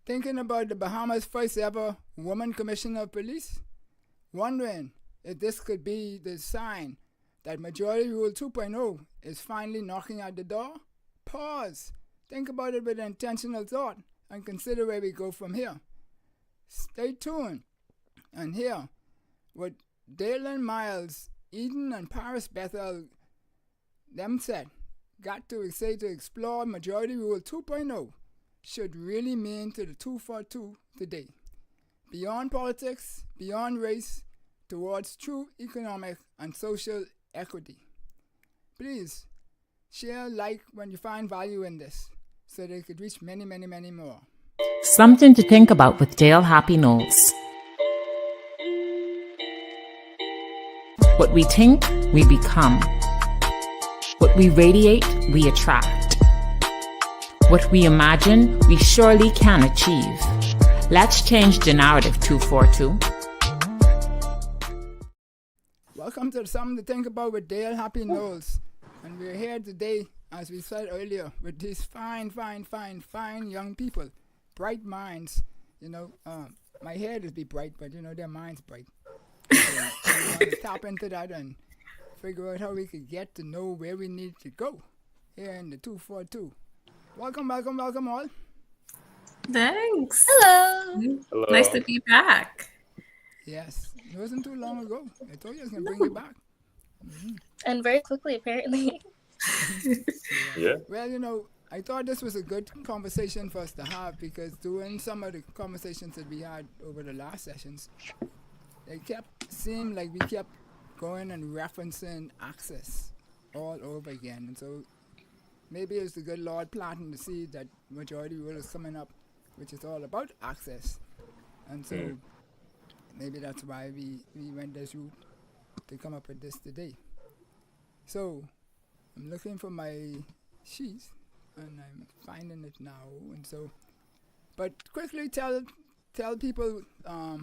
Thinking about the Bahamas' first ever woman commissioner of police? Wondering if this could be the sign that Majority Rule 2.0 is finally knocking at the door? Pause. Think about it with intentional thought and consider where we go from here. Stay tuned and hear what Dale and Miles, Eden and Paris Bethell them said got to say to explore Majority Rule 2.0 should really mean to the 242 today. Beyond politics, beyond race, towards true economic and social equity. Please share, like when you find value in this so they could reach many, many, many more. Something to think about with Dale Happy Knowles. What we think, we become. What we radiate, we attract. What we imagine, we surely can achieve. Let's change the narrative, 242. Welcome to Something to Think About with Dale Happy Knowles. And we're here today, as we said earlier, with these fine young people. Bright minds. My head is be bright, but their mind's bright. So we want to tap into that and figure out how we could get to know where we need to go here in the 242. Welcome all. Thanks. Hello. Hello. Nice to be back. Yes, it wasn't too long ago. I told you I was going to bring you back. Mm-hmm. And very quickly, apparently. Yeah. Well, I thought this was a good conversation for us to have because doing some of the conversations that we had over the last sessions, seemed like we kept going and referencing access all over again. And so maybe it's the good Lord planting the seed that Majority Rule is coming up, which is all about access. And so maybe that's why we went this route to come up with this today. So I'm looking for my sheets and I'm finding it now. And so, but quickly tell people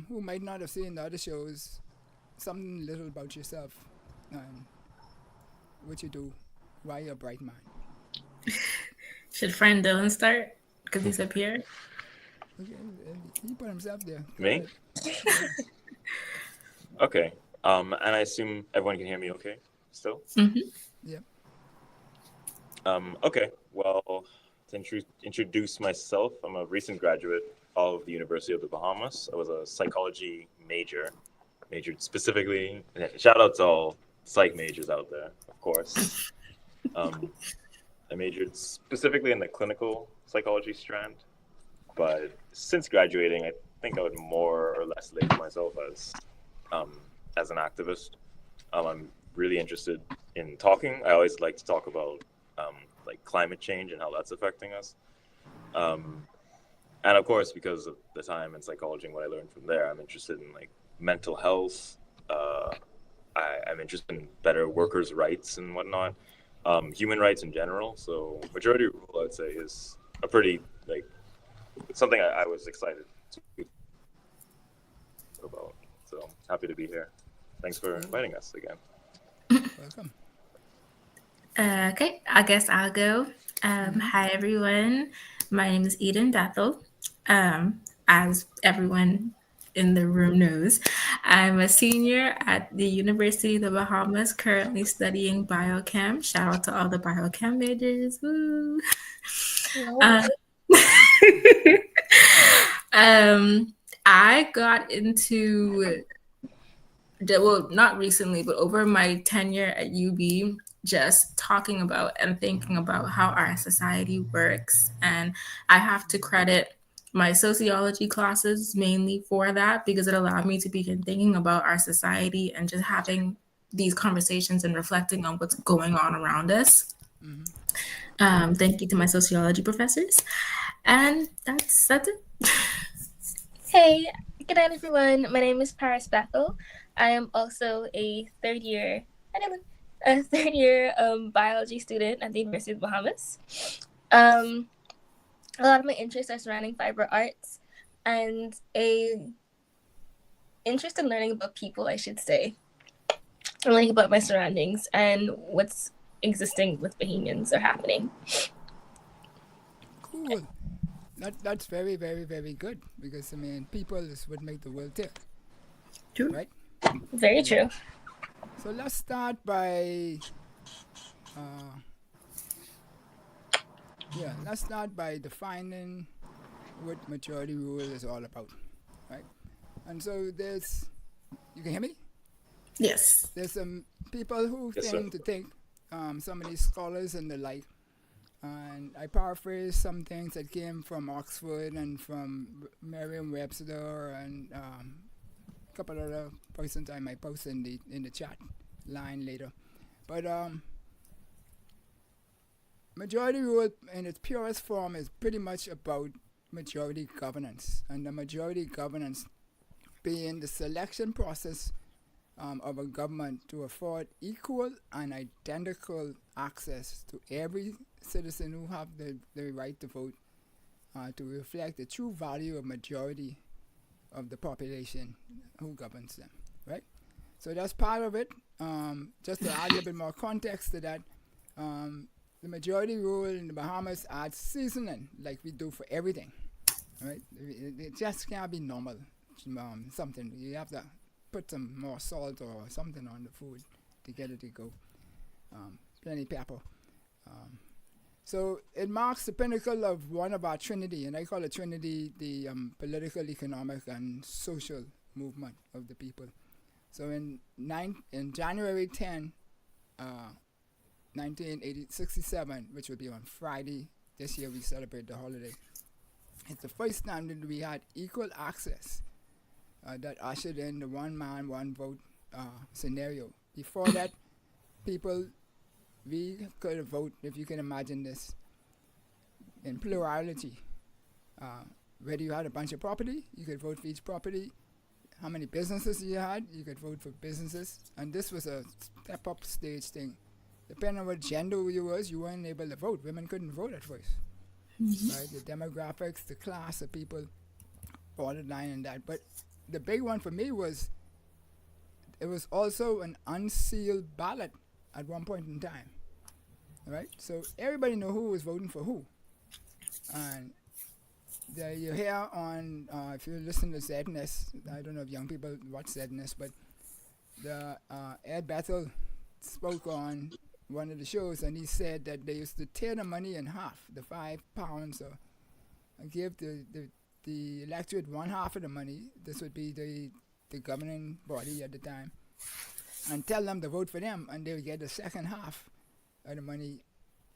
who might not have seen the other shows something little about yourself and what you do, why you're a bright man. Should friend Dylan start? Because he's up here. Okay, he put himself there. Me? Okay. And I assume everyone can hear me okay still? Mm-hmm. Yep. Okay. Well, to introduce myself, I'm a recent graduate of the University of the Bahamas. I was a psychology majored specifically, shout out to all psych majors out there, of course. I majored specifically in the clinical psychology strand, but since graduating, I think I would more or less label myself as an activist. I'm really interested in talking. I always like to talk about like climate change and how that's affecting us. And of course, because of the time in psychology and what I learned from there, I'm interested in like mental health. I'm interested in better workers' rights and whatnot. Human rights in general. So Majority Rule, I would say, is a pretty it's something I was excited to about. So happy to be here. Thanks for inviting us again. Welcome. Okay, I guess I'll go. Hi, everyone. My name is Eden Bethell. As everyone in the room knows, I'm a senior at the University of the Bahamas, currently studying biochem. Shout out to all the biochem majors. Woo! I got into, not recently, but over my tenure at UB, just talking about and thinking about how our society works. And I have to credit my sociology classes mainly for that, because it allowed me to begin thinking about our society and just having these conversations and reflecting on what's going on around us. Mm-hmm. Thank you to my sociology professors. And that's it. Hey, good night, everyone. My name is Paris Bethell. I am also a third year biology student at the University of the Bahamas. A lot of my interests are surrounding fiber arts and a interest in learning about people, I should say. Learning about my surroundings and what's existing with Bahamians or happening. Cool. That's very, very, very good because I mean, people is what make the world tick, True. right? Very true. So let's start by, uh, let's start by defining what majority rule is all about, right? And so you can hear me? Yes. There's some people who Yes, tend sir. to think, some of these scholars and the like, and I paraphrase some things that came from Oxford and from Merriam-Webster and a couple other persons I might post in the chat line later. But majority rule in its purest form is pretty much about majority governance, and the majority governance being the selection process of a government to afford equal and identical access to every citizen who have the right to vote, to reflect the true value of majority of the population who governs them, right? So that's part of it. Just to add a little bit more context to that, the majority rule in the Bahamas adds seasoning like we do for everything, right? It just can't be normal. Something you have to put some more salt or something on the food to get it to go. Plenty pepper. So it marks the pinnacle of one of our trinity, and I call it trinity, the political, economic, and social movement of the people. So in January 10, 1967, which will be on Friday, this year we celebrate the holiday. It's the first time that we had equal access that ushered in the one man, one vote scenario. Before that, we could vote, if you can imagine this, in plurality. Whether you had a bunch of property, you could vote for each property. How many businesses you had, you could vote for businesses. And this was a step-up stage thing. Depending on what gender you was, you weren't able to vote. Women couldn't vote at first. Right? The demographics, the class of people, borderline and that. But the big one for me was it was also an unsealed ballot at one point in time. Right? So everybody knew who was voting for who. And you hear on, if you listen to ZNS, I don't know if young people watch ZNS, but the Ed Bethell spoke on one of the shows, and he said that they used to tear the money in half, the £5, or give the electorate one half of the money. This would be the governing body at the time, and tell them to vote for them, and they would get the second half of the money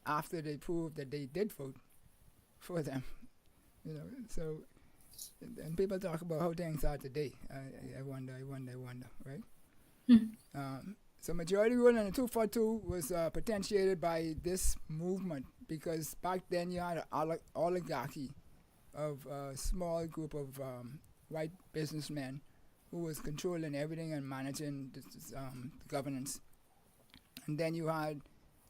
after they proved that they did vote for them. You know, so, and people talk about how things are today. I wonder, right? So majority rule in the 242 was potentiated by this movement because back then you had an oligarchy of a small group of white businessmen who was controlling everything and managing the governance. And then you had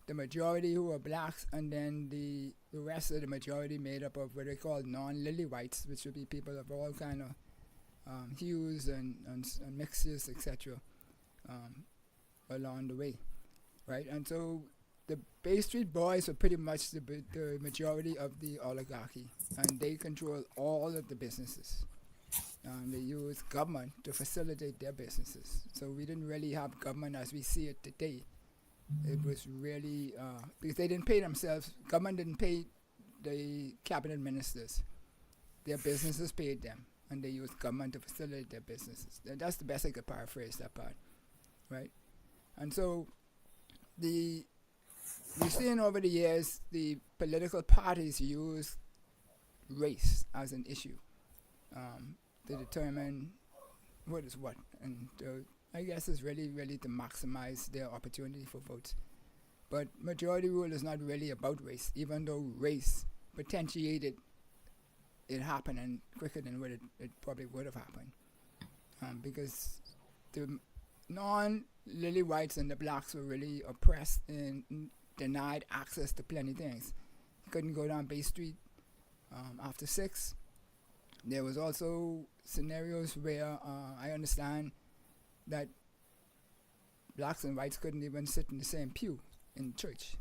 the majority who were blacks, and then the rest of the majority made up of what they call non-lily whites, which would be people of all kind of hues and mixes, etc. Along the way, right? And so the Bay Street Boys were pretty much the majority of the oligarchy, and they control all of the businesses. They use government to facilitate their businesses. So we didn't really have government as we see it today. It was really because they didn't pay themselves. Government didn't pay the cabinet ministers. Their businesses paid them, and they used government to facilitate their businesses. That's the best I could paraphrase that part, right? And so we've seen over the years the political parties use race as an issue to determine what is what, and I guess it's really to maximize their opportunity for votes. But majority rule is not really about race, even though race potentiated it happening quicker than what it probably would have happened, because the non-lily whites and the blacks were really oppressed and denied access to plenty things. You couldn't go down Bay Street after 6. There was also scenarios where I understand that blacks and whites couldn't even sit in the same pew in church.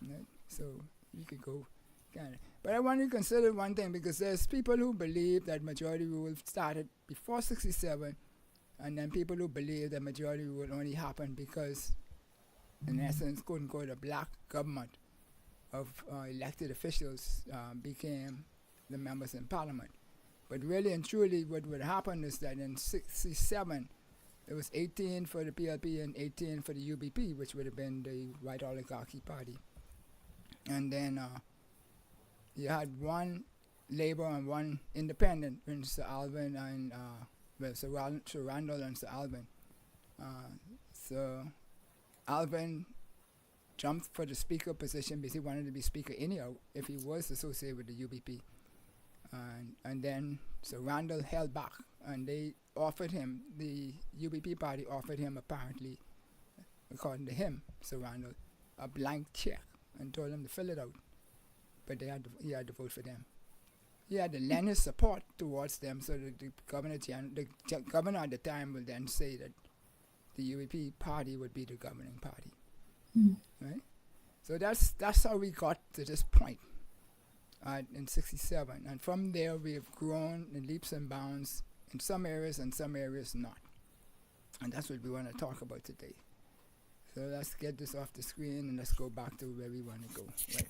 Right? So you could go kind of. But I want you to consider one thing, because there's people who believe that majority rule started before 67, and then people who believe that majority rule only happened because, in essence, quote unquote, a black government of elected officials became the members in parliament. But really and truly, what would happen is that in 67, it was 18 for the PLP and 18 for the UBP, which would have been the white oligarchy party. And then you had one Labour and one independent, when Sir Alvin and Sir Randall and Sir Alvin. So Alvin jumped for the speaker position because he wanted to be speaker anyhow if he was associated with the UBP. And then Sir Randall held back, and they offered him, the UBP party offered him, apparently, according to him, Sir Randall, a blank check and told him to fill it out. But he had to vote for them. He had to lend his support towards them, so that the governor at the time will then say that the UBP party would be the governing party. Right? So that's how we got to this point in 67. And from there, we have grown in leaps and bounds in some areas and some areas not. And that's what we want to talk about today. So let's get this off the screen and let's go back to where we want to go. Right.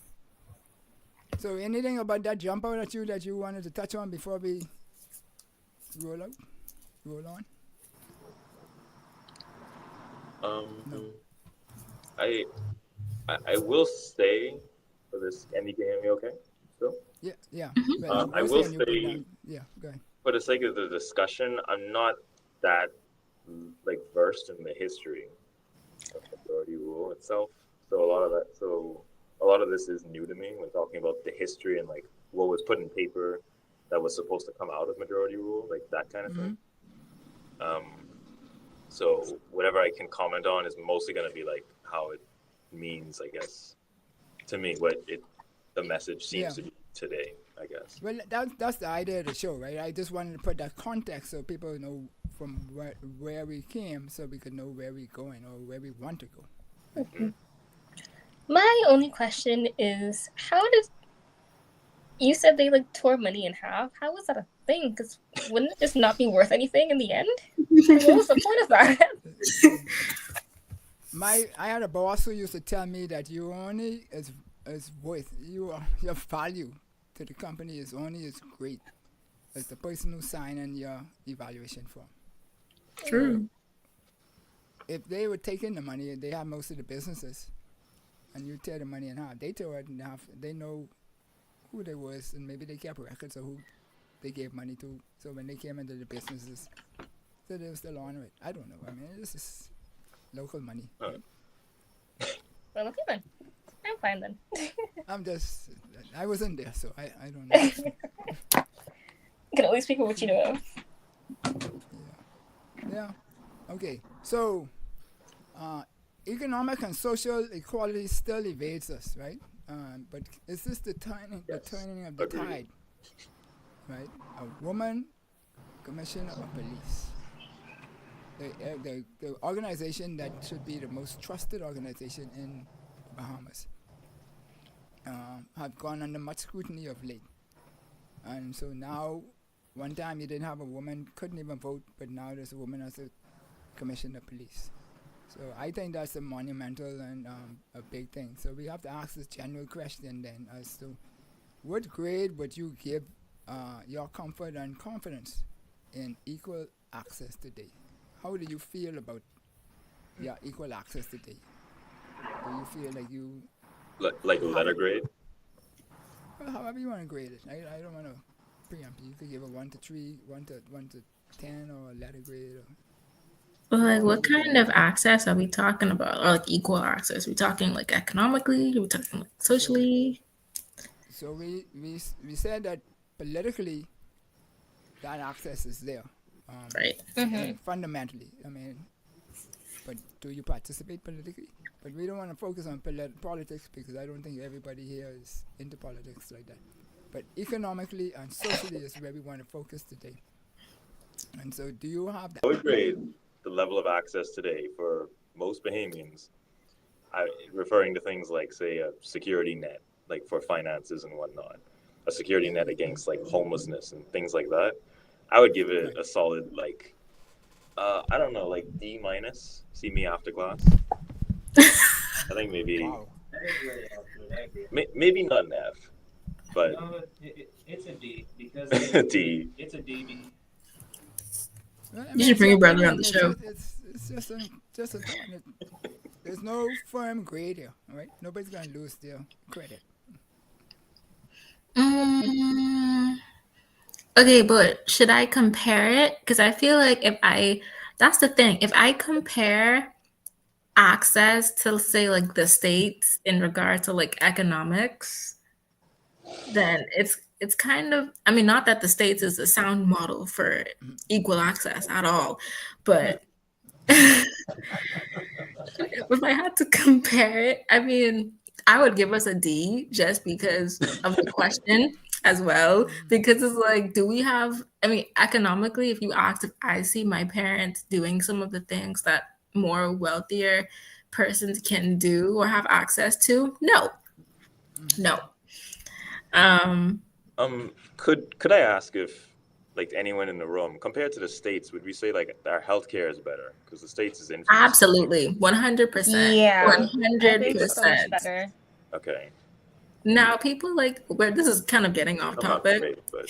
So anything about that jump out at you that you wanted to touch on before we roll on? No. I will say for this. Andy, can you hear me okay? Still? Yeah. Mm-hmm. I will say, yeah, go ahead. For the sake of the discussion, I'm not that versed in the history of majority rule itself. So a lot of this is new to me when talking about the history and what was put in paper that was supposed to come out of majority rule, that kind of thing. So whatever I can comment on is mostly going to be how it means, I guess, to me, what the message seems to be today, I guess. Well, that's the idea of the show, right? I just wanted to put that context so people know from where we came, so we could know where we're going or where we want to go. Mm-hmm. My only question is, you said they tore money in half. How was that a thing? Because wouldn't it just not be worth anything in the end? What was the point of that? I had a boss who used to tell me that you only is worth your value to the company is only as great as the person who signed in your evaluation form. True. If they were taking the money, they have most of the businesses, and you tear the money in half. They tore it in half. They know who they was, and maybe they kept records of who they gave money to. So when they came into the businesses, so they were still honor it. I don't know. I mean, this is local money. Well, okay then. I'm fine then. I wasn't there, so I don't know. You can only speak for what you know of. Yeah. Okay. So, economic and social equality still evades us, right? But is this the turning of the tide? Right? A woman commissioner of police. The organization that should be the most trusted organization in Bahamas have gone under much scrutiny of late. And so now, one time you didn't have a woman, couldn't even vote, but now there's a woman as a commissioner of police. So I think that's a monumental and a big thing. So we have to ask this general question then as to what grade would you give your comfort and confidence in equal access today? How do you feel about equal access today? Do you feel like you... Like a letter grade? Well, however you want to grade it. I don't want to preempt. You could give a 1 to 3, 1 to 10, or a letter grade. Well, what kind of access are we talking about? Or equal access? Are we talking economically? Are we talking socially? So we said that politically, that access is there. Right. Mm-hmm. Fundamentally, I mean, but do you participate politically? But we don't want to focus on politics because I don't think everybody here is into politics like that. But economically and socially is where we want to focus today. And so do you have that? I would grade the level of access today for most Bahamians, referring to things like, say, a security net, for finances and whatnot. a security net against like homelessness and things like that, I would give it a solid like I don't know, like D minus. See me after class. I think maybe Wow. maybe not an F, but No, it's a D because D. it's a D. Well, I You should bring your brother on the it's show. It's just a thought. There's no firm grade here, all right? Nobody's gonna lose their credit. Okay, but should I compare it? Because I feel like that's the thing. If I compare access to, say, like the States in regard to like economics, then it's kind of, I mean, not that the States is a sound model for equal access at all, but if I had to compare it, I mean, I would give us a D just because of the question as well. Because it's like, do we have, I mean, economically, if you ask if I see my parents doing some of the things that more wealthier persons can do or have access to, no. Could I ask if like anyone in the room compared to the States, would we say like our healthcare is better because the States is infamous? Absolutely, 100%. Yeah, I think 100%. so much better. Okay. Now, people like, where this is kind of getting off I'm not topic, great, but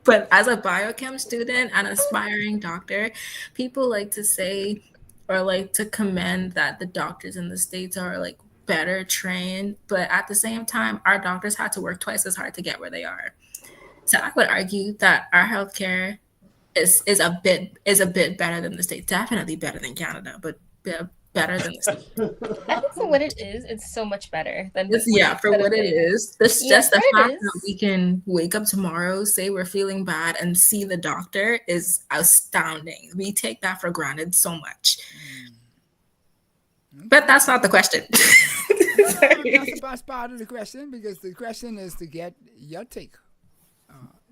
but as a biochem student and aspiring doctor, people like to say or like to commend that the doctors in the States are like better trained, but at the same time, our doctors had to work twice as hard to get where they are. So I would argue that our healthcare is a bit better than the States. Definitely better than Canada, but better than the States. I think for what it is, it's so much better than For what it is. This Yeah, just the for it fact that is. we can wake up tomorrow, say we're feeling bad, and see the doctor is astounding. We take that for granted so much. But that's not the question. That's part of the question, because the question is to get your take,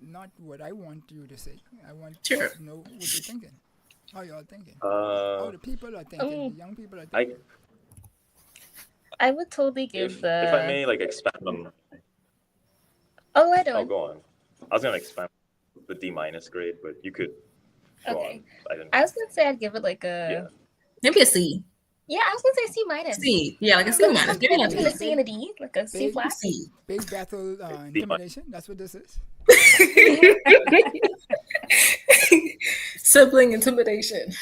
not what I want you to say. I want Sure. to know what you're thinking, how y'all thinking, how the people are thinking, the young people are thinking. I would totally give if I may like expand on Oh, I oh don't. go on. I was gonna expand the D minus grade, but you could go Okay. on. I was gonna say I'd give it like a Yeah. Maybe a C. Yeah, I was gonna say C minus. C. Yeah, like a C minus. Give it Between a a C and a D, like a C Big- flat. C. Big Bethel intimidation. That's what this is. Sibling intimidation.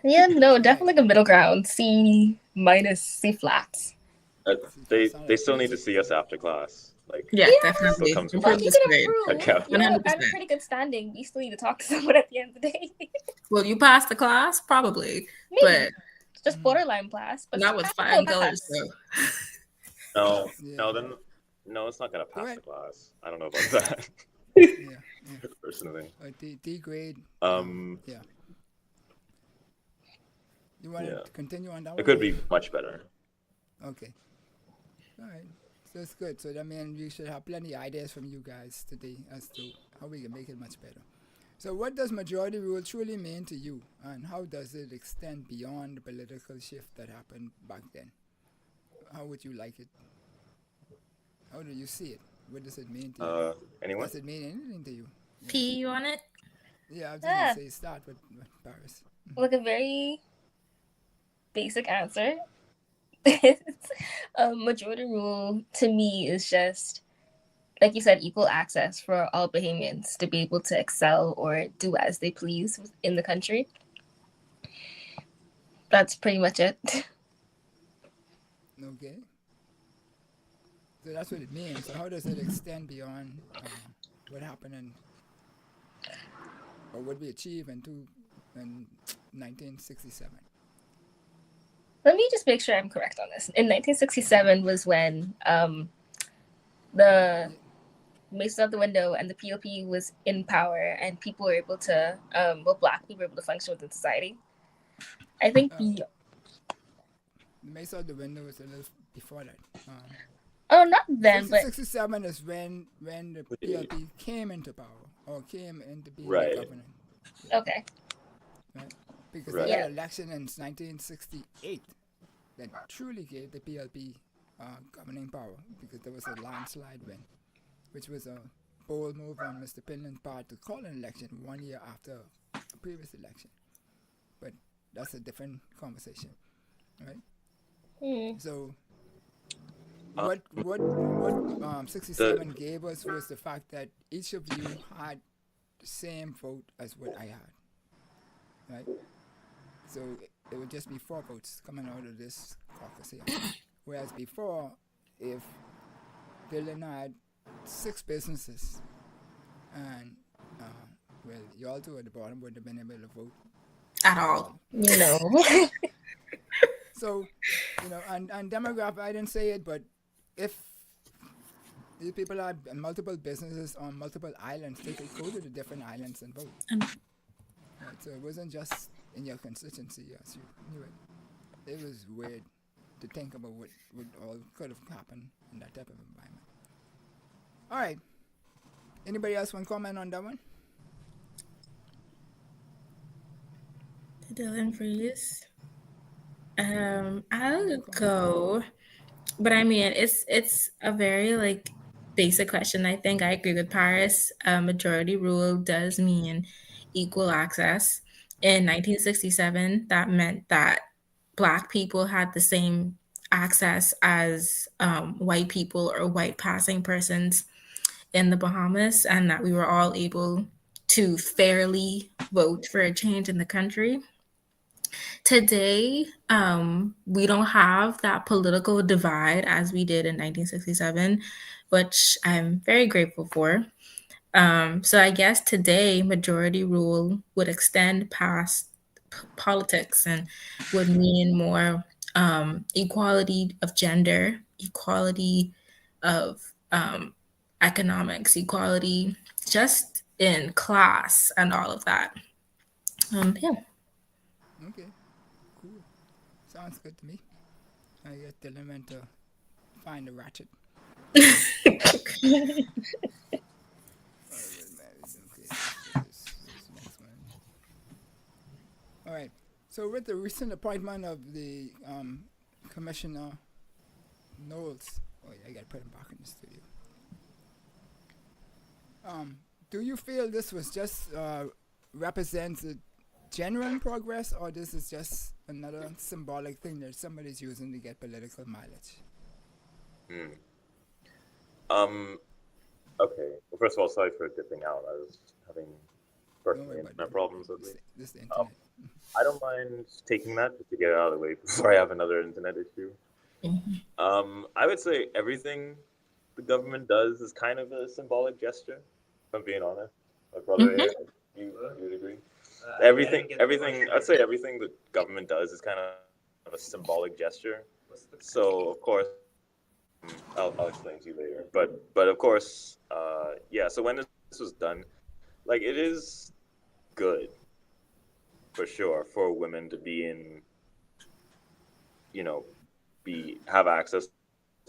Yeah, no, definitely like a middle ground. C minus, C flat. They still need to see us after class. Like Yeah, Yeah. definitely. Still comes Improve Like you this can grade. improve. Okay. You know, I'm 100%. pretty good standing. We still need to talk to someone at the end of the day. Will you pass the class? Probably. Maybe. But Just borderline class, but not with I'll flying pass. colors, though. No, it's not gonna pass ahead. the class. I don't know about that Yeah. personally. D grade. Yeah. You want Yeah. to continue on that one? It could be much better. Okay. All right. So that's good. So that means we should have plenty of ideas from you guys today as to how we can make it much better. So what does majority rule truly mean to you, and how does it extend beyond the political shift that happened back then? How would you like it? How do you see it? What does it mean to you? Anyone? Does it mean anything to you? P, you on it? Yeah, I was just going to say start with Paris. Like a very basic answer. Majority rule to me is just, like you said, equal access for all Bahamians to be able to excel or do as they please in the country. That's pretty much it. Okay. So that's what it means. So how does it extend beyond what happened or what we achieved in 1967? Let me just make sure I'm correct on this. In 1967 was when the Mason out the window and the PLP was in power, and people were able to, Black people were able to function within society. I think The Mace out the window was a little before that. not then, but 67 is when the PLP came into power or came into being Right. the government. okay. Right? Because Right. they had an election in 1968 that truly gave the PLP governing power because there was a landslide win, which was a bold move on Mr. Pinland's part to call an election 1 year after a previous election. But that's a different conversation, right? So what 67 gave us was the fact that each of you had the same vote as what I had, right? So it would just be 4 votes coming out of this caucus here. Whereas before, if Dylan had 6 businesses, and well, y'all two at the bottom wouldn't have been able to vote At all. No. So, and demographic, I didn't say it, but if these people had multiple businesses on multiple islands, they could go to the different islands and vote. Right, so it wasn't just in your constituency, yes, you knew it. It was weird to think about what all could have happened in that type of environment. All right. Anybody else want to comment on that one? Dylan Freeze. I'll go, but I mean, it's a very basic question. I think I agree with Paris. Majority rule does mean equal access. In 1967, that meant that Black people had the same access as white people or white passing persons in the Bahamas, and that we were all able to fairly vote for a change in the country. Today, we don't have that political divide as we did in 1967, which I'm very grateful for. So I guess today, majority rule would extend past politics and would mean more equality of gender, equality of economics, equality just in class and all of that. Yeah. Okay, cool. Sounds good to me. I guess Dylan went to find a ratchet. All right. So with the recent appointment of the Commissioner Knowles, I got to put him back in the studio. Do you feel this was just represents a genuine progress, or this is just another symbolic thing that somebody's using to get political mileage? Okay. Well, first of all, sorry for dipping out. I was having personal internet problems with me. This the internet. I don't mind taking that just to get it out of the way before I have another internet issue. I would say everything the government does is kind of a symbolic gesture, if I'm being honest. My brother here, you would agree? Everything, I'd say everything the government does is kind of a symbolic gesture. So, of course, I'll explain to you later. But of course, so when this was done, it is good, for sure, for women to be in, have access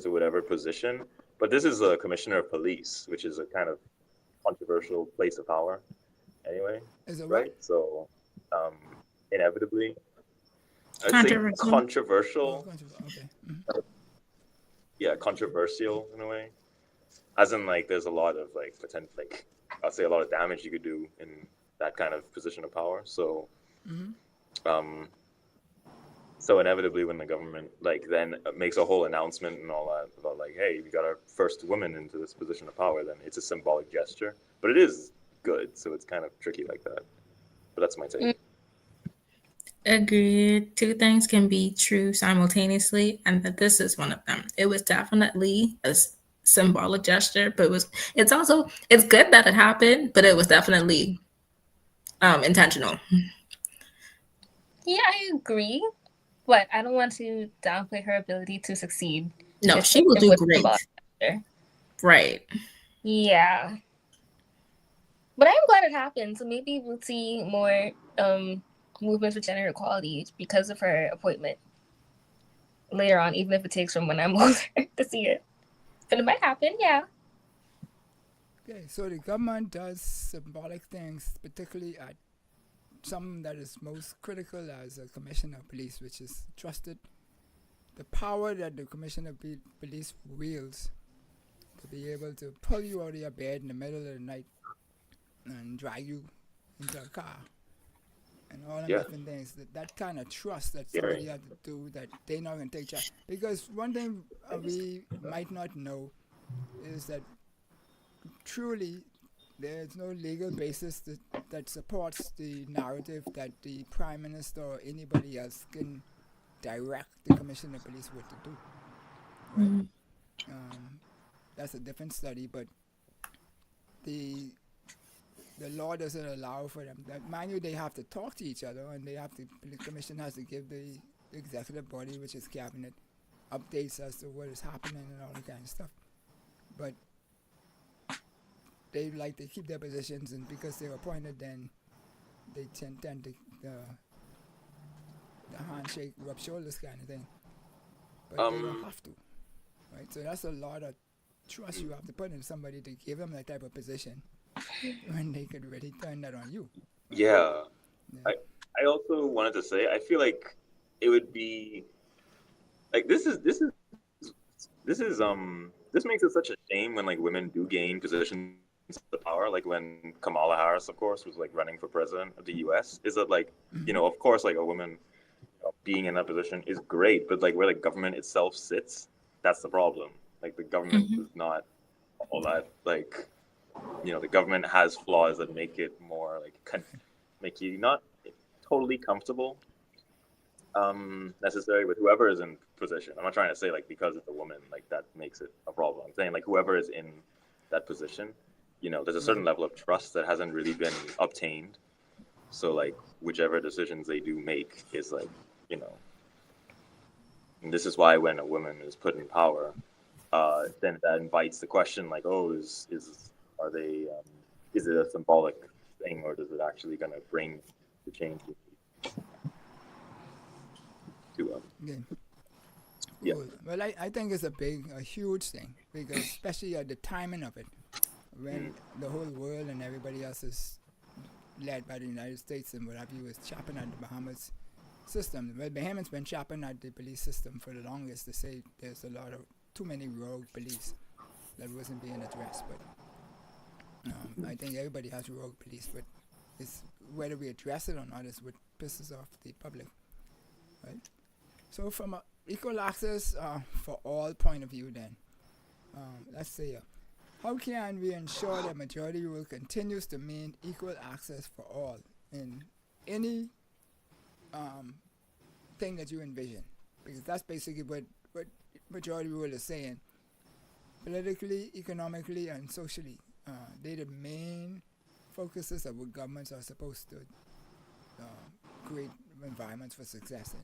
to whatever position. But this is a commissioner of police, which is a kind of controversial place of power anyway. Is it right? So, inevitably, I'd say controversial. Okay. Yeah, controversial in a way. As in, there's a lot of, I'll say a lot of damage you could do in that kind of position of power. So, so inevitably when the government, then makes a whole announcement and all that about, hey, we got our first woman into this position of power, then it's a symbolic gesture. But it is good, so it's kind of tricky like that. But that's my take. Agreed. 2 things can be true simultaneously, and that this is one of them. It was definitely a symbolic gesture, but it's good that it happened, but it was definitely intentional. Yeah, I agree, but I don't want to downplay her ability to succeed. No, she will do great. Right. Yeah. But I'm glad it happened, so maybe we'll see more movements for gender equality because of her appointment later on, even if it takes from when I'm older to see it. But it might happen, yeah. Okay, so the government does symbolic things, particularly at something that is most critical as a commissioner of police, which is trusted the power that the Commissioner of Police wields to be able to pull you out of your bed in the middle of the night and drag you into a car and all them Yeah. different things. That kind of trust that Yeah, somebody right. has to do, that they not going to take charge. Because one thing we might not know is that truly there's no legal basis that supports the narrative that the Prime Minister or anybody else can direct the Commissioner of Police what to do. Right? That's a different study, but the law doesn't allow for them. That, mind you, they have to talk to each other, and the commission has to give the executive body, which is cabinet, updates as to what is happening and all that kind of stuff. But they like to keep their positions, and because they're appointed, then they tend to the handshake, rub shoulders kind of thing. But they don't have to, right? So that's a lot of trust you have to put in somebody to give them that type of position when they could really turn that on you. Yeah. Yeah. I also wanted to say, I feel like it would be like this makes it such a shame when like women do gain positions of power, like when Kamala Harris, of course, was like running for president of the US. Is that like, you know, of course, like a woman being in that position is great, but like where the government itself sits, that's the problem. Like the government is not all that, like, you know, the government has flaws that make it more like make you not totally comfortable necessarily with whoever is in position. I'm not trying to say like because it's a woman like that makes it a problem. I'm saying like whoever is in that position, you know, there's a certain level of trust that hasn't really been obtained. So like whichever decisions they do make is like, you know, and this is why when a woman is put in power, then that invites the question like, oh, is it a symbolic thing, or is it actually going to bring the change to Yeah. Cool. Well, I think it's a huge thing, because especially at the timing of it, when the whole world and everybody else is led by the United States and what have you is chopping at the Bahamas system. Well, Bahamians been chopping at the police system for the longest to say there's too many rogue police that wasn't being addressed. But I think everybody has rogue police, but it's whether we address it or not is what pisses off the public, right? So from an equal access for all point of view, then let's say how can we ensure that majority rule continues to mean equal access for all in any thing that you envision? Because that's basically what majority rule is saying. Politically, economically, and socially, they're the main focuses of what governments are supposed to create environments for success in.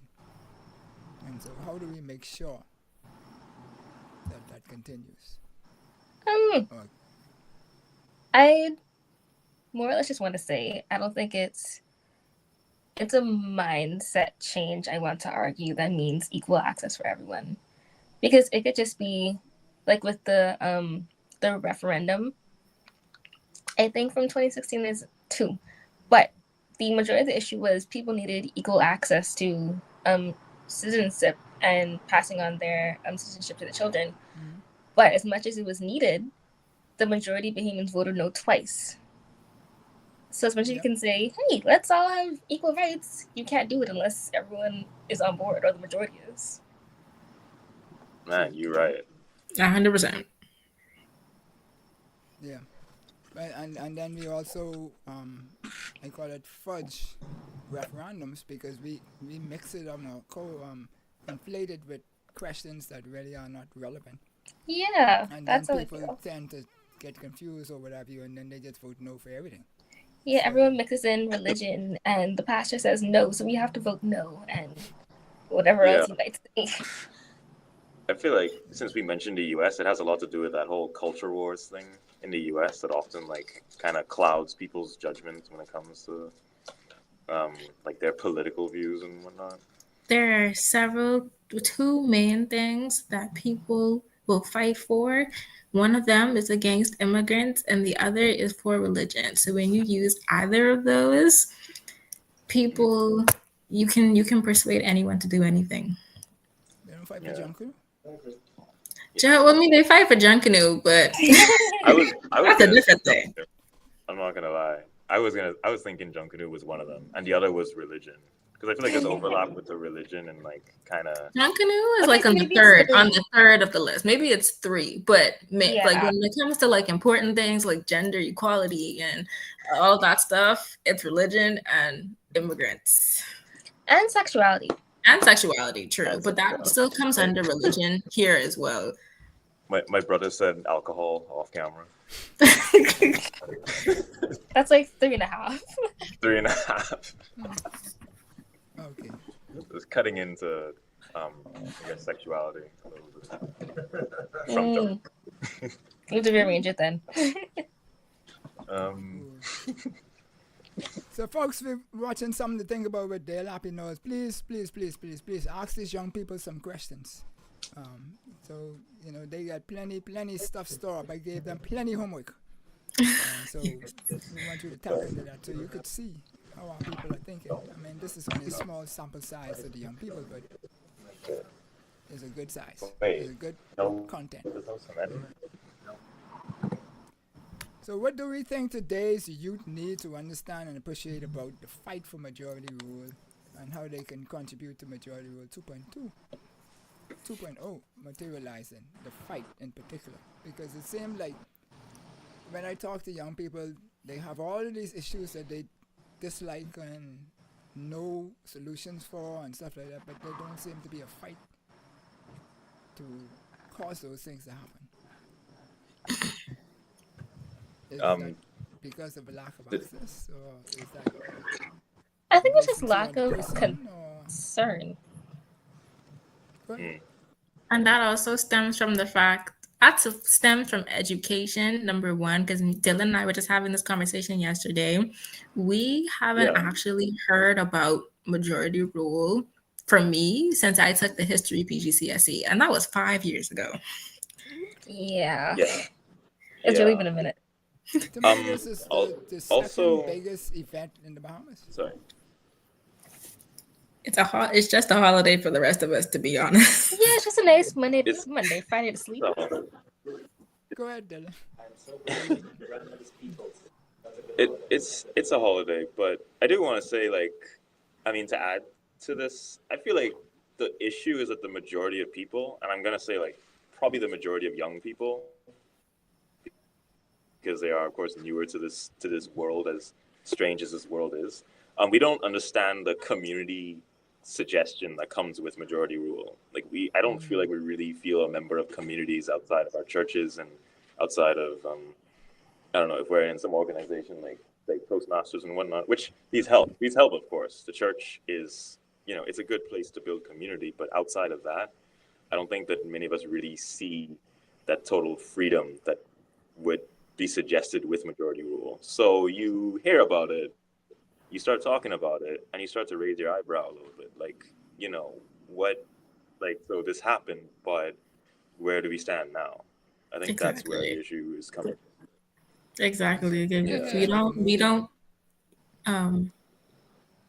And so how do we make sure that continues? I more or less just want to say I don't think it's a mindset change I want to argue that means equal access for everyone, because it could just be like with the referendum. I think from 2016 is 2, but the majority of the issue was people needed equal access to citizenship and passing on their citizenship to the children. But as much as it was needed, the majority of Bahamians voted no twice. So as much as you can say, hey, let's all have equal rights, you can't do it unless everyone is on board or the majority is. Man, you're right. 100%. Yeah. Right, and then we also I call it fudge referendums, because we mix it inflate it with questions that really are not relevant. Yeah, And that's then how I people feel. tend to get confused or whatever, and then they just vote no for everything. Yeah, everyone mixes in religion, and the pastor says no, so we have to vote no, and whatever else he might say. I feel like since we mentioned the US, it has a lot to do with that whole culture wars thing in the US that often like kind of clouds people's judgment when it comes to like their political views and whatnot. There are two main things that people will fight for. One of them is against immigrants, and the other is for religion. So when you use either of those, people, you can persuade anyone to do anything. don't fight for Yeah. Junkanoo? Well, I mean, they fight for Junkanoo, but I was that's a gonna different say thing. Junkanoo. I'm not gonna lie. I was thinking Junkanoo was one of them, and the other was religion, because I feel like there's overlap with the religion and like kind of. Junkanoo is Okay, like so on the maybe it's third of the list. Maybe it's 3, but like Yeah. when it comes to like important things like gender equality and all that stuff, it's religion and immigrants And sexuality. and sexuality. True, And but that sexuality. still comes under religion here as well. My brother said alcohol off camera. That's like 3.5. 3.5. Okay. It's cutting into, I guess, sexuality a little bit. From You have to rearrange it then. So, folks, we're watching something to think about with Dale Happy Knowles. Please ask these young people some questions. So, you know, they got plenty stuff stored up. I gave them plenty homework. So, we want you to tap into that so you could see how our people are thinking. I mean, this is only a small sample size of the young people, but it's a good size. It's a good content. So what do we think today's youth need to understand and appreciate about the fight for majority rule and how they can contribute to majority rule 2.2? 2.0 materializing the fight in particular, because it seems like when I talk to young people, they have all of these issues that they dislike and no solutions for and stuff like that, but there don't seem to be a fight to cause those things to happen. Is that because of a lack of access, or is that? I think it's just mostly lack on of the person, or- concern. And that also stems from education, number one, because Dylan and I were just having this conversation yesterday. We haven't actually heard about majority rule for me since I took the history PGCSE, and that was 5 years ago. Yeah. Yeah. It's really been a minute. To me, this is the second biggest event in the Bahamas. Sorry. It's just a holiday for the rest of us, to be honest. Yeah, it's just a nice Monday, Friday to sleep. Go ahead, Dylan. It's a holiday, but I do want to say, like, I mean, to add to this, I feel like the issue is that the majority of people, and I'm gonna say like probably the majority of young people, because they are, of course, newer to this world, as strange as this world is. We don't understand the community suggestion that comes with majority rule. Like I don't feel like we really feel a member of communities outside of our churches and outside of, I don't know, if we're in some organization like Toastmasters and whatnot, which these help, of course. The church is, it's a good place to build community, but outside of that, I don't think that many of us really see that total freedom that would be suggested with majority rule. So you hear about it, you start talking about it, and you start to raise your eyebrow a little bit. Like, so this happened, but where do we stand now? I think that's where the issue is coming from. Exactly.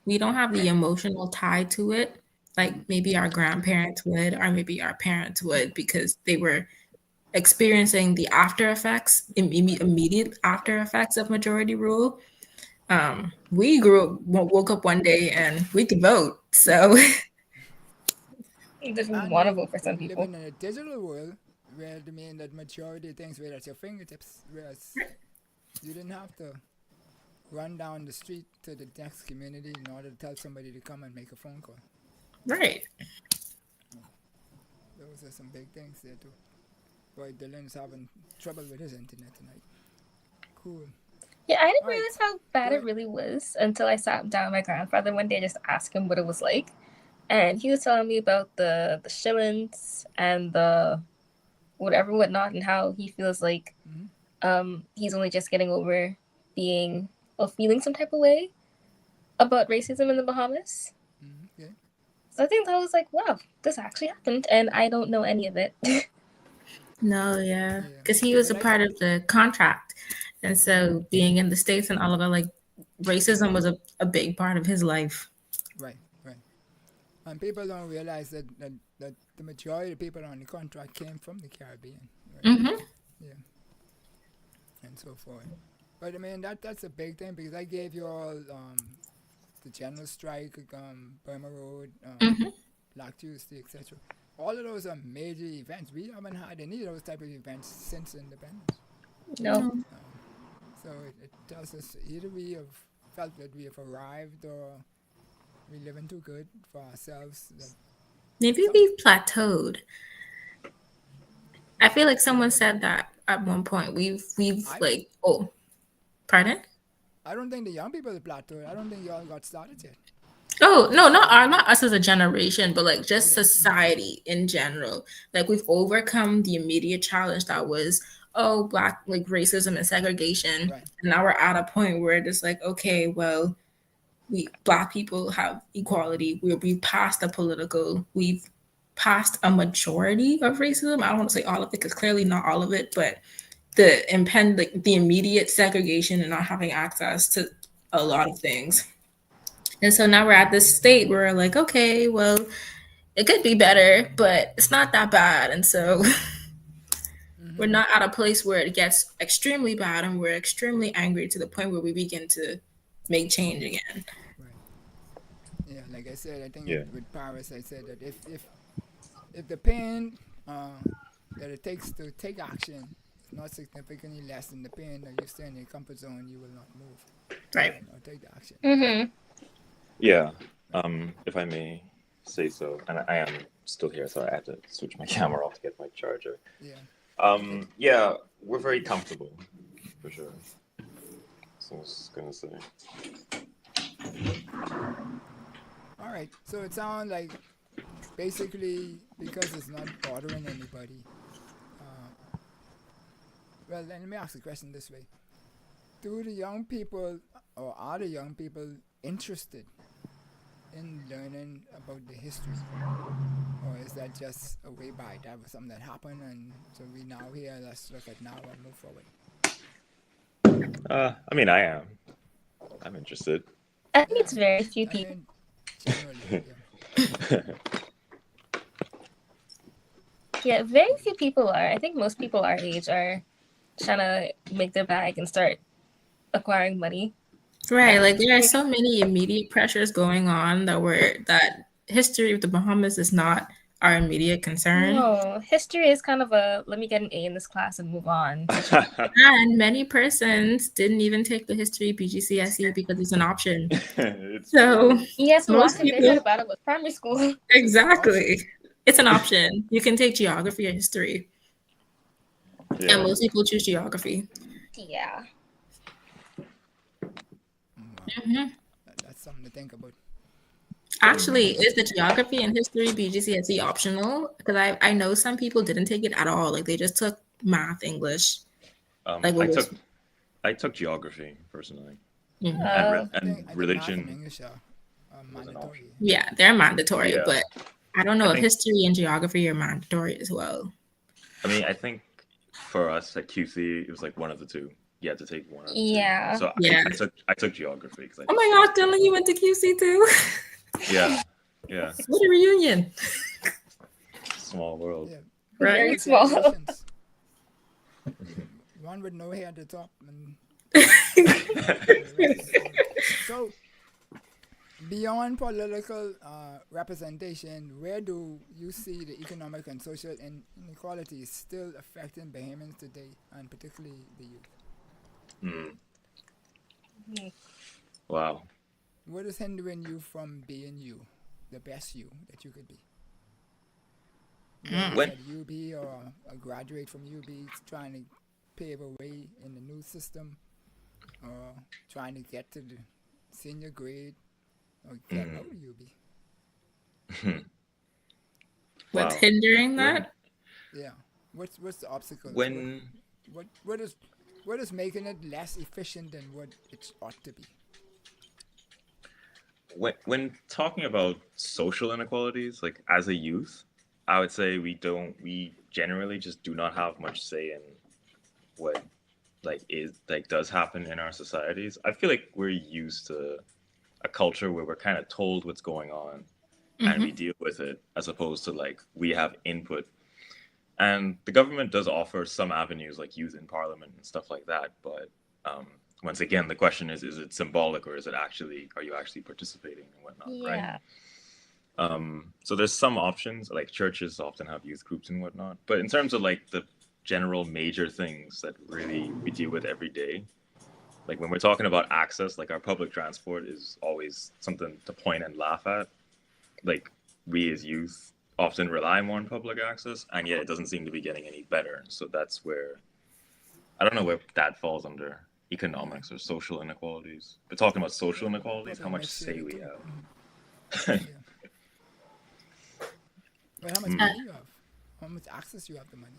We don't have the emotional tie to it, like maybe our grandparents would, or maybe our parents would, because they were experiencing the immediate after effects of majority rule. We woke up one day and we could vote. So You just want to vote for some people. Living in a digital world where the majority of things were at your fingertips, whereas you didn't have to run down the street to the next community in order to tell somebody to come and make a phone call. right. Those are some big things there too. Boy, Dylan's having trouble with his internet tonight. Cool. Yeah, I didn't realize how bad it really was until I sat down with my grandfather one day and just asked him what it was like. And he was telling me about the shillings and the whatnot, and how he feels like he's only just getting over feeling some type of way about racism in the Bahamas. Okay. So I think that was like, wow, this actually happened, and I don't know any of it. No, yeah, because he was a part of the contract, and so being in the States and all of that, like racism was a big part of his life. Right. And people don't realize that the majority of people on the contract came from the Caribbean. Right? Mm-hmm. Yeah. And so forth. But I mean, that's a big thing because I gave you all the general strike, Burma Road, Mm-hmm. Black Tuesday, etc. All of those are major events. We haven't had any of those type of events since independence. No. So it tells us either we have felt that we have arrived or we're living too good for ourselves. Maybe we've plateaued. I feel like someone said that at one point. We've like, oh, pardon? I don't think the young people have plateaued. I don't think y'all got started yet. Oh no, not us as a generation, but like just society in general. Like we've overcome the immediate challenge that was black like racism and segregation, Right. and now we're at a point where it's like, okay, well, we black people have equality. We've passed the political. We've passed a majority of racism. I don't want to say all of it because clearly not all of it, but the immediate segregation and not having access to a lot of things. And so now we're at this state where we're like, okay, well, it could be better, but it's not that bad. And so we're not at a place where it gets extremely bad and we're extremely angry to the point where we begin to make change again. Right. Yeah, like I said, I think with Paris, I said that if the pain that it takes to take action is not significantly less than the pain that you stay in your comfort zone, you will not move. Right. Or take the action. Mm-hmm. Yeah, if I may say so, and I am still here, so I had to switch my camera off to get my charger. Yeah. Yeah, we're very comfortable, for sure. So I was gonna say. All right. So it sounds like basically because it's not bothering anybody. Well, then let me ask the question this way: do the young people, or are the young people interested in learning about the history, or is that just a way by? That was something that happened, and so we now here. Let's look at now and move forward. I mean, I am. I'm interested. I think it's very few people. mean, generally, yeah. Yeah, very few people are. I think most people our age are trying to make their bag and start acquiring money. Right. Like there are so many immediate pressures going on that history of the Bahamas is not our immediate concern. No, history is kind of a let me get an A in this class and move on. And many persons didn't even take the history PGCSE because it's an option. It's So Yes, the most last time they people- heard about it was primary school. exactly. It's an option. You can take geography or history. yeah. And most people choose geography. Yeah. Mhm. That's something to think about. Actually, is the geography and history BGCSE optional? Because I know some people didn't take it at all. Like they just took math, English. Like what was- I took geography personally, Mhm. and, Uh, and I think math and religion. English are mandatory. Yeah, they're mandatory, Yeah. but I don't know I if think- history and geography are mandatory as well. I mean, I think for us at QC, it was like one of the two. You had to take one of the Yeah. two. So Yeah. I took geography because Oh my gosh, Dylan, you went to QC too? yeah. What a reunion. Small world. Yeah. Right? Very small. Congratulations. One with no hair at the top. And so, beyond political representation, where do you see the economic and social inequalities still affecting Bahamians today, and particularly the youth? Wow. What is hindering you from being you, the best you that you could be? When- At UB or a graduate from UB trying to pave a way in the new system, or trying to get to the senior grade, or get out of UB. What's Wow. hindering that? Yeah. What's the obstacle? When What is making it less efficient than what it ought to be? when talking about social inequalities, like as a youth, I would say we generally just do not have much say in what does happen in our societies. I feel like we're used to a culture where we're kind of told what's going on, and we deal with it, as opposed to like we have input. And the government does offer some avenues like youth in parliament and stuff like that. But once again, the question is it symbolic, or is it actually, are you actually participating and whatnot, Yeah. right? So there's some options, like churches often have youth groups and whatnot. But in terms of like the general major things that really we deal with every day, like when we're talking about access, like our public transport is always something to point and laugh at. Like we as youth often rely more on public access, and yet it doesn't seem to be getting any better. So that's where, I don't know where that falls under economics or social inequalities. But talking about social inequalities, how much say we have? Well, how much money you have? How much access you have to money?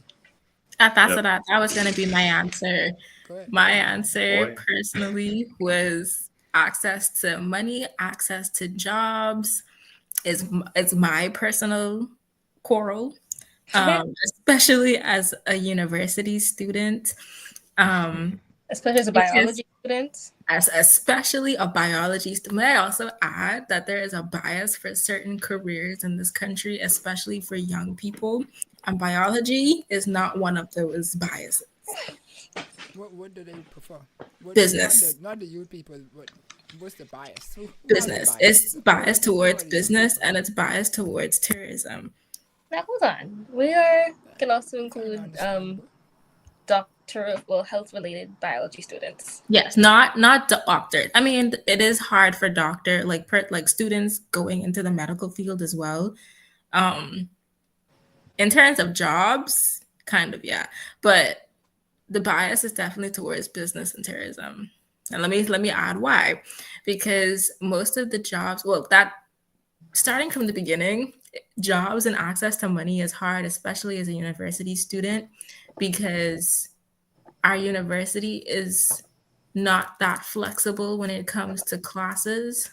That's what that was going to be my answer. Go ahead. My answer Boy. personally was access to money, access to jobs is my personal quarrel, especially as a university student. Especially as a biology student. Especially a biology student. May I also add that there is a bias for certain careers in this country, especially for young people, and biology is not one of those biases. What do they prefer? Business. Not the youth people. What's the bias? Business. It's biased towards business, and it's biased towards tourism. Now hold on. Can also include health-related biology students. Yes, not doctors. I mean, it is hard for like students going into the medical field as well. In terms of jobs, kind of, yeah. But the bias is definitely towards business and tourism. And let me add why. Because most of the jobs, starting from the beginning, jobs and access to money is hard, especially as a university student, because our university is not that flexible when it comes to classes.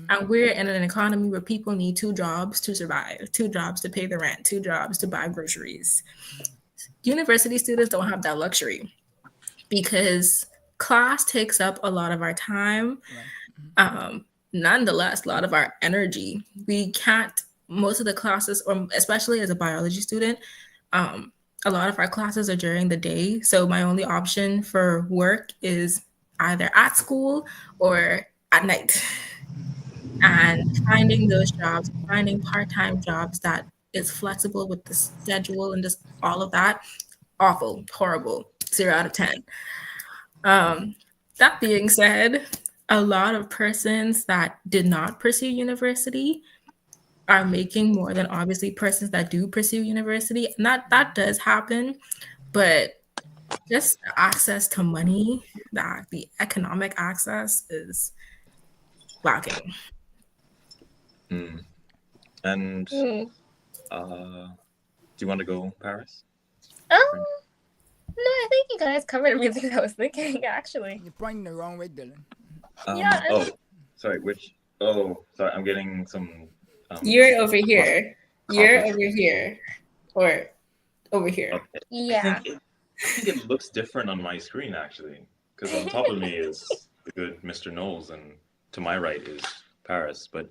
And we're in an economy where people need 2 jobs to survive, 2 jobs to pay the rent, 2 jobs to buy groceries. University students don't have that luxury because class takes up a lot of our time. Nonetheless, a lot of our energy. We can't, most of the classes, or especially as a biology student, a lot of our classes are during the day. So my only option for work is either at school or at night. And finding those jobs, finding part-time jobs that is flexible with the schedule and just all of that, awful, horrible, 0 out of 10. That being said, a lot of persons that did not pursue university are making more than obviously persons that do pursue university. And that does happen, but just access to money, the economic access is lacking. And do you want to go, Paris? No, I think you guys covered everything I was thinking, actually. You're pointing the wrong way, Dylan. Sorry, I'm getting some... You're over here. You're over here. Or over here. Okay. Yeah. I think it looks different on my screen, actually. Because on top of me is the good Mr. Knowles, and to my right is Paris. But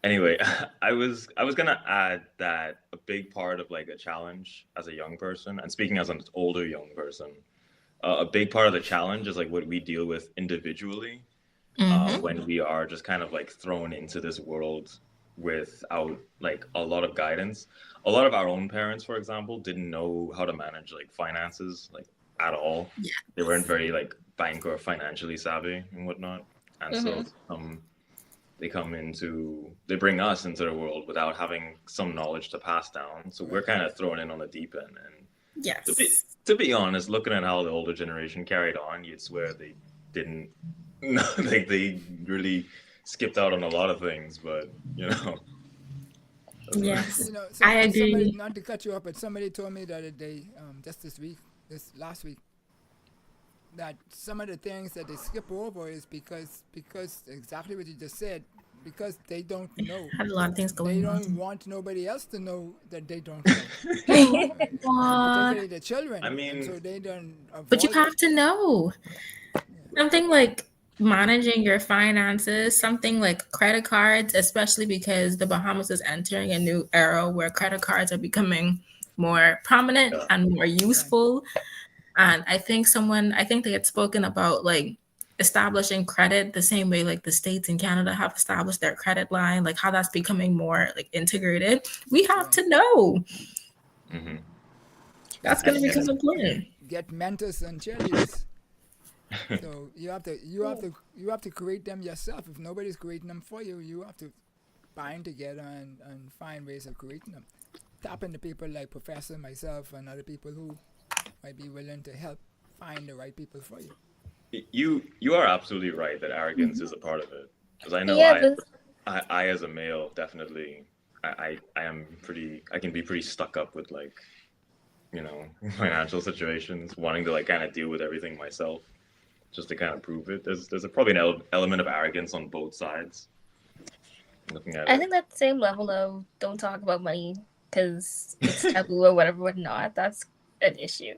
anyway, I was gonna add that a big part of like a challenge as a young person, and speaking as an older young person, a big part of the challenge is like what we deal with individually when we are just kind of like thrown into this world without like a lot of guidance. A lot of our own parents, for example, didn't know how to manage like finances like at all. Yeah. They weren't very like bank or financially savvy and whatnot. And so they bring us into the world without having some knowledge to pass down. So we're kind of thrown in on the deep end. And yes, to be honest, looking at how the older generation carried on, you'd swear they didn't like they really skipped out on a lot of things, but you know. Yes, You know, I agree. Somebody, not to cut you off, but somebody told me the other day, just this last week, that some of the things that they skip over is because exactly what you just said, because they don't know. Had a lot of things going They on. don't want nobody else to know that they don't know. Particularly the children. I mean- And so they don't. But you avoid have to know. Something like managing your finances, something like credit cards, especially because the Bahamas is entering a new era where credit cards are becoming more prominent Yeah. and more useful. And I think they had spoken about like establishing credit the same way like the States and Canada have established their credit line, like how that's becoming more like integrated. We have to know. Mm-hmm. That's going to become And important. Get mentors and cheerleaders. So you have to create them yourself. If nobody's creating them for you, you have to bind together and find ways of creating them. Tap into people like Professor, myself, and other people who might be willing to help find the right people for you. You are absolutely right that arrogance is a part of it. Because I know Yeah, I as a male definitely I am pretty I can be pretty stuck up with like, you know, financial situations, wanting to like kind of deal with everything myself just to kind of prove it. There's probably an element of arrogance on both sides. Looking at I it. think that same level of don't talk about money because it's taboo or whatever, not that's an issue.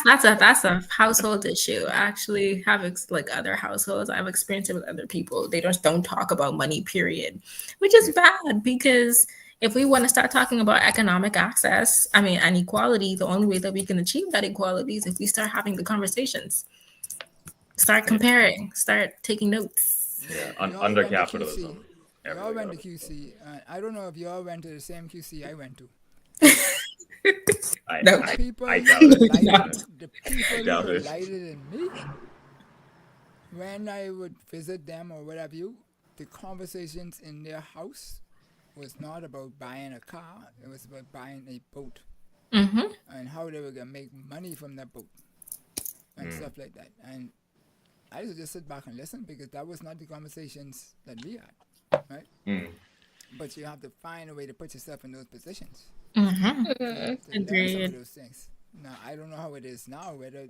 That's a household issue. I actually have like other households. I've experienced it with other people. They just don't talk about money, period, which is bad because if we want to start talking about economic access, I mean, and equality, the only way that we can achieve that equality is if we start having the conversations, start comparing, start taking notes. Yeah, Y'all under went to capitalism. QC. Y'all everything went to else. QC. I don't know if y'all went to the same QC I went to. I, No. The I, people I who doubt it. Not. the people doubt who it. delighted in me, when I would visit them or what have you, the conversations in their house was not about buying a car. It was about buying a boat Mm-hmm. and how they were gonna make money from that boat and stuff like that. And I used to just sit back and listen because that was not the conversations that we had, right? Mm. But you have to find a way to put yourself in those positions Mm-hmm. to learn some of Agreed. those things. Now I don't know how it is now, whether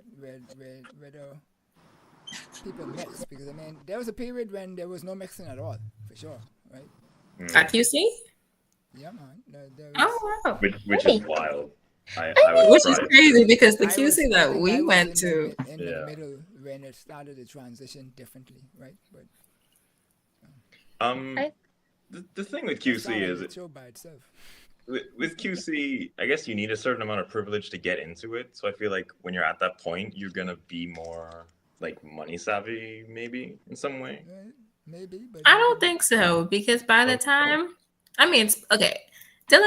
people mix, because I mean there was a period when there was no mixing at all, for sure, right? At QC? Yeah, man. There was. Oh wow. Which is Hey. wild. I I was mean, Which is surprised. crazy because the I QC that think I we was went in to. in the Yeah. middle when it started to transition differently, right? But I The thing with that sounds QC like is a show by itself. with QC, I guess you need a certain amount of privilege to get into it. So I feel like when you're at that point, you're gonna be more like money savvy, maybe in some way. Maybe, but I you don't can. think so because by the Okay. time, I mean, it's okay. Dylan,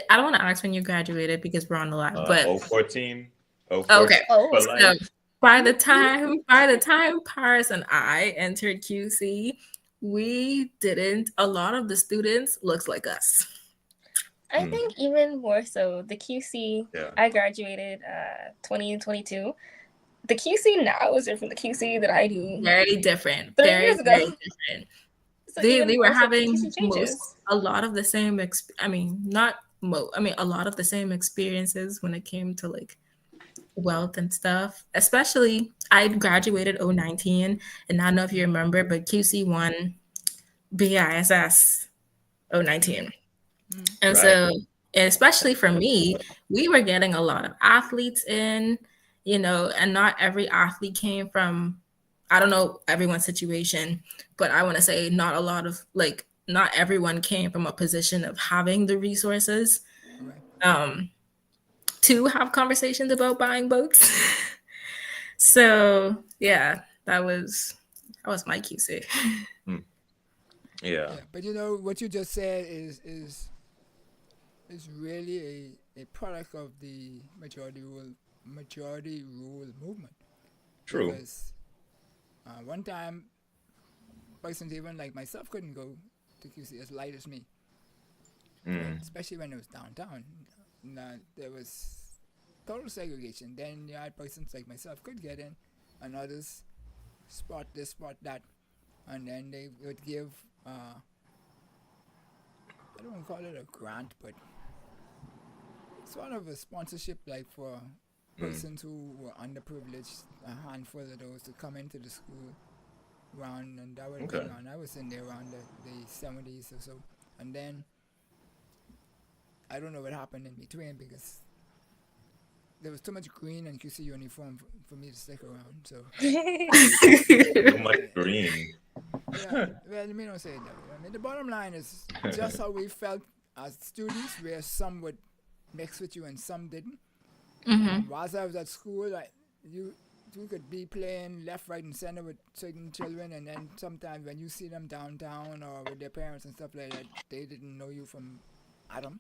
I don't want to ask when you graduated because we're on the live, but 014, okay. 014 oh, for So life. by the time Paris and I entered QC, we didn't. A lot of the students looks like us. I think even more so the QC. Yeah. I graduated 2022. The QC now is different from the QC that I do Very different. 3 Very years ago. very different. So They even were more so, the having QC changes. a lot of the same. I mean, not I mean, a lot of the same experiences when it came to like wealth and stuff. Especially, I graduated 019, and I don't know if you remember, but QC won BISS 019. And Right. so, especially for me, we were getting a lot of athletes in, you know, and not every athlete came from, I don't know everyone's situation, but I want to say not a lot of, like, not everyone came from a position of having the resources Right. to have conversations about buying boats. So, yeah, that was my QC. Yeah. Yeah, but you know what you just said is really a product of the majority rule movement. True. Because one time, persons even like myself couldn't go to QC as light as me, right? Especially when it was downtown. There was total segregation. Then you had persons like myself could get in, and others spot this, spot that, and then they would give. I don't want to call it a grant, but sort of a sponsorship, like for persons who were underprivileged, a handful of those to come into the school around, and that would Okay. going on. I was in there around the 70s or so, and then I don't know what happened in between because there was too much green in QC uniform for me to stick around. So So much green. yeah, well, let me not say it that way. I mean, the bottom line is just how we felt as students, where some would mix with you and some didn't. Whilst I was at school, you could be playing left, right, and center with certain children, and then sometimes when you see them downtown or with their parents and stuff like that, they didn't know you from Adam.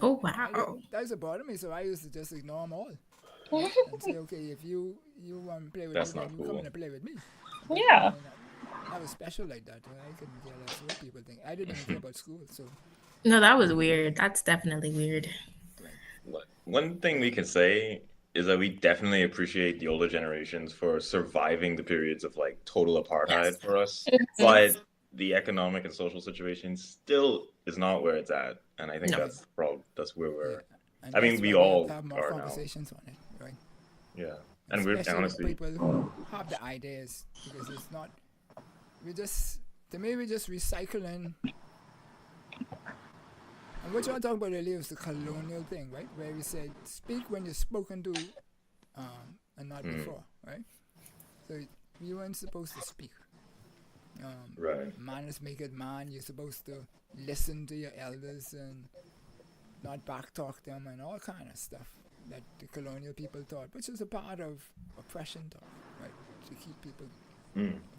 Oh, wow. That used to bother me, so I used to just ignore them all and say, okay, if you want to play with That's me, not then you cool. come and play with me. Yeah. I was special like that. I couldn't care less what people think. I didn't even care about school, so No, that was weird. That's definitely weird. One thing we can say is that we definitely appreciate the older generations for surviving the periods of like total apartheid for us, but the economic and social situation still is not where it's at, and I think No. that's the problem. That's where we're. And I mean, that's we why all have more are now. conversations on it, right? Yeah, and we're Especially with honestly. people who have the ideas, because it's not. To me, we're just recycling. And what y'all talking about earlier was the colonial thing, right? Where we said, speak when you're spoken to, and not before, right? So you weren't supposed to speak. Right. Manners make it man. You're supposed to listen to your elders and not backtalk them and all kind of stuff that the colonial people taught, which is a part of oppression talk, right? To keep people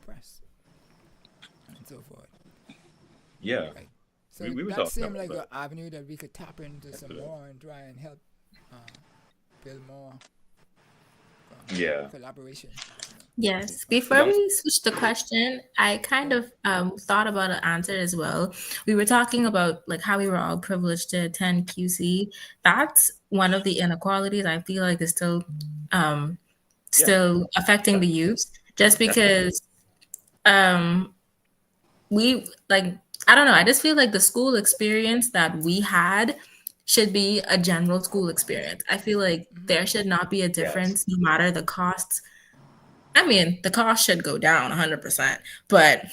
oppressed and so forth. Yeah. Right. So We were that talking seemed about like that. an avenue that we could tap into some Definitely. more and try and help build more Yeah. collaboration. Yes. Before we switch the question, I kind of thought about an answer as well. We were talking about like how we were all privileged to attend QC. That's one of the inequalities I feel like is still affecting the youth, just because we like, I don't know, I just feel like the school experience that we had should be a general school experience. I feel like there should not be a difference no matter the costs. I mean, the cost should go down 100%, but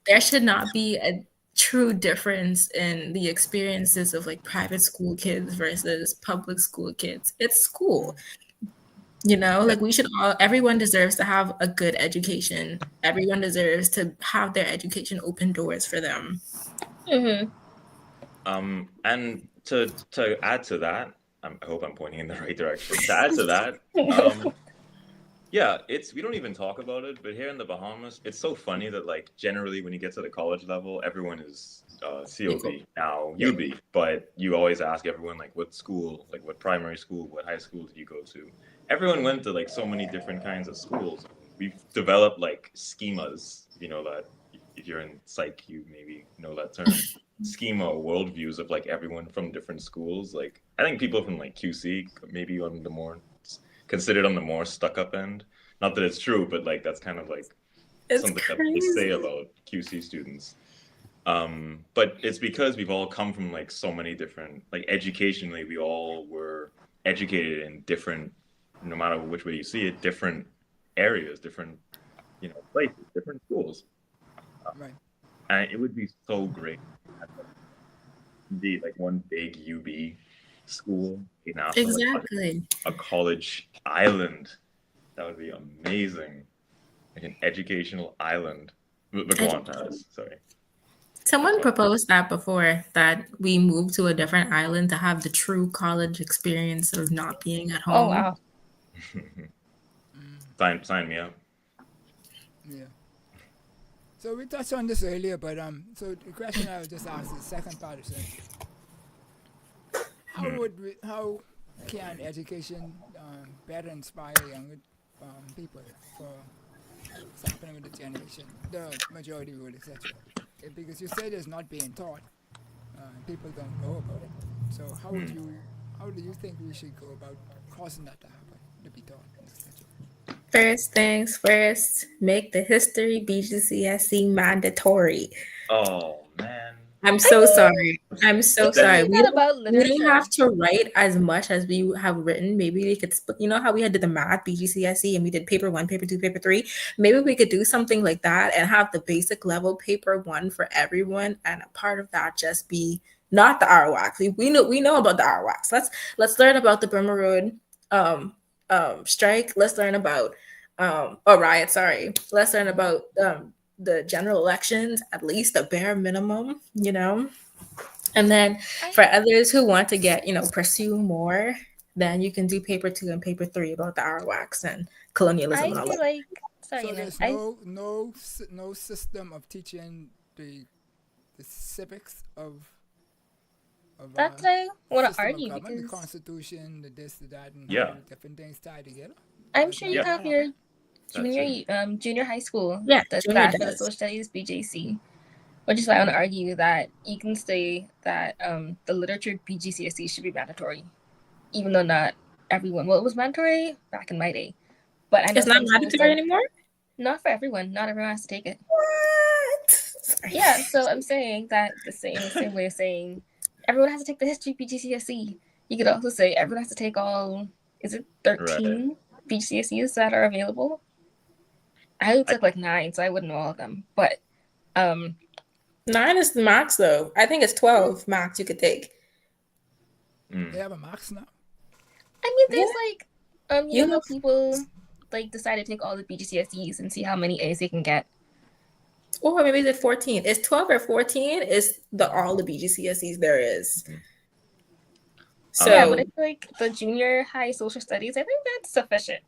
there should not be a true difference in the experiences of like private school kids versus public school kids. It's school. You know, like everyone deserves to have a good education. Everyone deserves to have their education open doors for them. And to add to that, I hope I'm pointing in the right direction. To add to that, yeah, we don't even talk about it, but here in the Bahamas, it's so funny that like generally when you get to the college level, everyone is COB now UB, but you always ask everyone like what school, like what primary school, what high school did you go to? Everyone went to like so many different kinds of schools. We've developed like schemas, you know that if you're in psych, you maybe know that term. Schema or worldviews of like everyone from different schools. Like I think people from like QC maybe on the more considered on the more stuck up end. Not that it's true, but like that's kind of like something that they say about QC students. But it's because we've all come from like so many different, like educationally, we all were educated in different, no matter which way you see it, different areas, different, you know, places, different schools. Right. And it would be so great. Indeed, like one big UB school, you know, Exactly. a college island. That would be amazing. Like an educational island. But go on, Paris. Sorry. Someone proposed that before, that we move to a different island to have the true college experience of not being at home. Oh, wow. Sign me up. Yeah. So we touched on this earlier, but so the question I was just asked is the second part is how can education better inspire younger people for what's happening with the generation, the majority rule, etc. Because you said it's not being taught, people don't know about it. So how do you think we should go about causing that to happen, to be taught, etc.? First things first, make the history BGCSE mandatory. Oh man. I'm so sorry. I'm so sorry. We don't have to write as much as we have written. Maybe we could, you know how we had did the math, BGCSE, and we did paper 1, paper 2, paper 3. Maybe we could do something like that and have the basic level paper 1 for everyone, and a part of that just be not the Arawaks. We know about the Arawaks. Let's learn about the Burma Road strike. Let's learn about riot. Sorry. Let's learn about the general elections, at least the bare minimum, you know. And then for others who want to get, pursue more, then you can do paper 2 and paper 3 about the Arawaks and colonialism I and all feel that. like So there's no system of teaching the civics of that's what I want to system of argue government, the because Constitution, the this, the that, and Yeah. how different things tied together. I'm That's sure not you Yeah. have gonna your happen. junior high school Yeah, the junior class for the does. social studies BJC, which is why I want to argue that you can say that the literature BGCSE should be mandatory, even though not everyone. Well, it was mandatory back in my day, but I know It's not some schools mandatory don't. anymore? Not for everyone. Not everyone has to take it. What? Sorry. Yeah, so I'm saying that the same way of saying everyone has to take the history BGCSE. You could also say everyone has to take all. Is it 13 BGCSEs that are available? I took like 9, so I wouldn't know all of them. But 9 is the max, though. I think it's 12 max you could take. They have a max now. I mean, there's like You know have- how people like decide to take all the BGCSEs and see how many A's they can get. Or maybe it's 14. It's 12 or 14 is all the BGCSEs there is. So Yeah, but I feel like the junior high social studies, I think that's sufficient.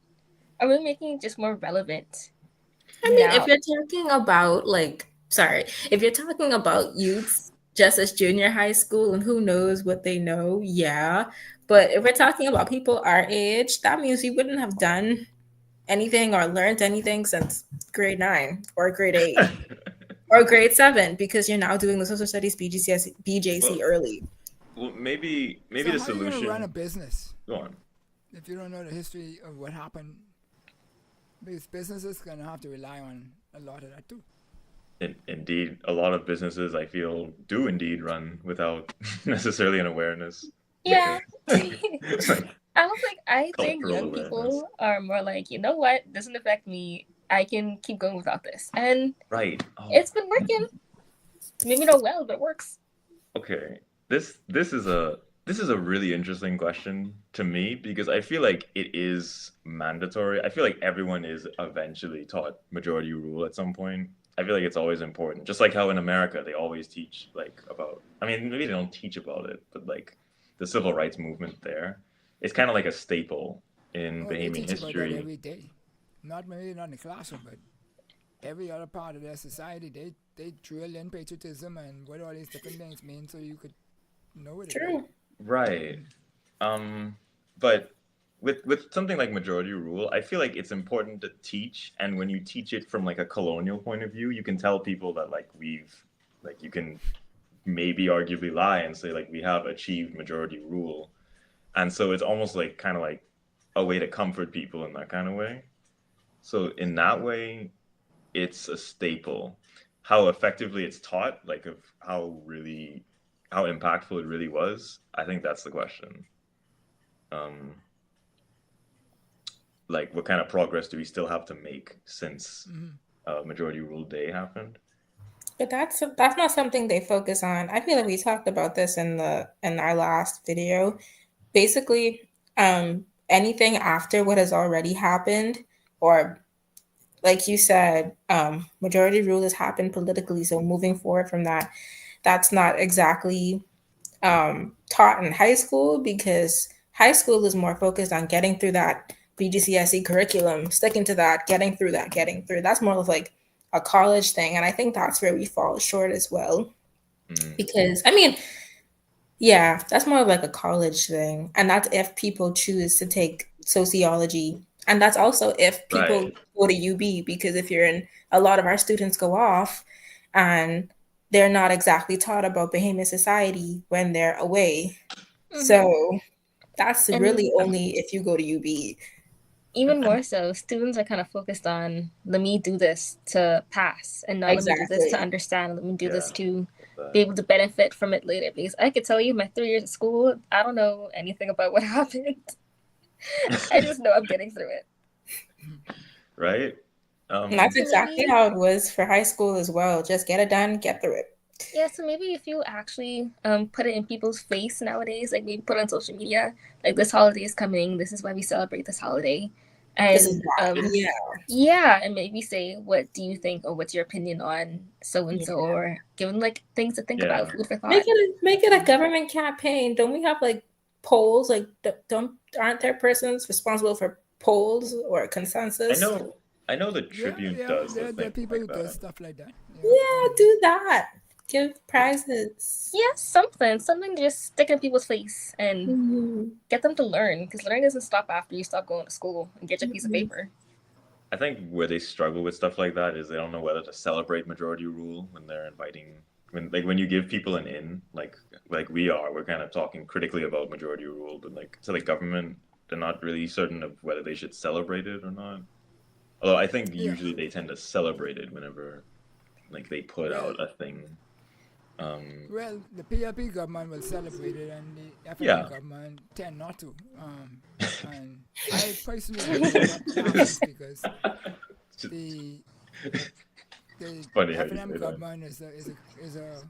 Are we making it just more relevant? I mean, now? if you're talking about if you're talking about youths just as junior high school and who knows what they know, yeah. But if we're talking about people our age, that means you wouldn't have done anything or learned anything since grade 9 or grade 8 or grade 7 because you're now doing the social studies BJC early. Well, maybe So the how are you gonna solution. run a business Go on. if you don't know the history of what happened? Because businesses gonna have to rely on a lot of that too. Indeed, a lot of businesses I feel do indeed run without necessarily an awareness. Yeah. It's like, I think Cultural young awareness. people are more like, you know what, doesn't affect me. I can keep going without this. And right. Oh, it's been working. Maybe not well, but it works. okay. This is a really interesting question to me because I feel like it is mandatory. I feel like everyone is eventually taught majority rule at some point. I feel like it's always important. Just like how in America they always teach about, I mean, maybe they don't teach about it, but like the civil rights movement there. It's kind of like a staple in They Bahamian teach about that history. every day. Maybe not in the classroom, but every other part of their society, they drill in patriotism and what all these different things mean, so you could know it. True. Right. But with something like majority rule, I feel like it's important to teach, and when you teach it from like a colonial point of view, you can tell people that you can maybe arguably lie and say like we have achieved majority rule. And so it's almost like kind of like a way to comfort people in that kind of way. So in that way, it's a staple. How effectively it's taught, like of how impactful it really was, I think that's the question. Like what kind of progress do we still have to make since majority rule day happened? But that's not something they focus on. I feel like we talked about this in our last video. Basically, anything after what has already happened, or like you said, majority rule has happened politically. So moving forward from that, that's not exactly taught in high school because high school is more focused on getting through that BGCSE curriculum, sticking to that, getting through. That's more of like a college thing. And I think that's where we fall short as well. Because, I mean, yeah, that's more of like a college thing. And that's if people choose to take sociology. And that's also if people go to UB, because if you're in, a lot of our students go off and they're not exactly taught about Bahamian society when they're away. So that's really only if you go to UB. Even more so, students are kind of focused on, let me do this to pass and not let me do this to understand. Let me do this to be able to benefit from it later. Because I could tell you my 3 years at school, I don't know anything about what happened. I just know I'm getting through it. Right? And that's exactly how it was for high school as well. Just get it done, get through it. Yeah, so maybe if you actually put it in people's face nowadays, like maybe put it on social media, like this holiday is coming, this is why we celebrate this holiday. This is And why. Yeah. yeah, and maybe say what do you think or what's your opinion on so and so, or give them like things to think about, Yeah. food for thought. Make it a government campaign. Don't we have like polls? Like, aren't there persons responsible for polls or consensus? I know the Tribune does a there are thing people like who do that. stuff like that. Yeah, do that. Give prizes. Yeah, something to just stick in people's face and get them to learn, because learning doesn't stop after you stop going to school and get your piece of paper. I think where they struggle with stuff like that is they don't know whether to celebrate majority rule when they're inviting when you give people an in, like we're kind of talking critically about majority rule, but like to the government, they're not really certain of whether they should celebrate it or not. Although I think usually they tend to celebrate it whenever like they put out a thing. Well, the PLP government will celebrate it, and the African government tend not to. And I personally think that happens because the funny how you African say that. government is a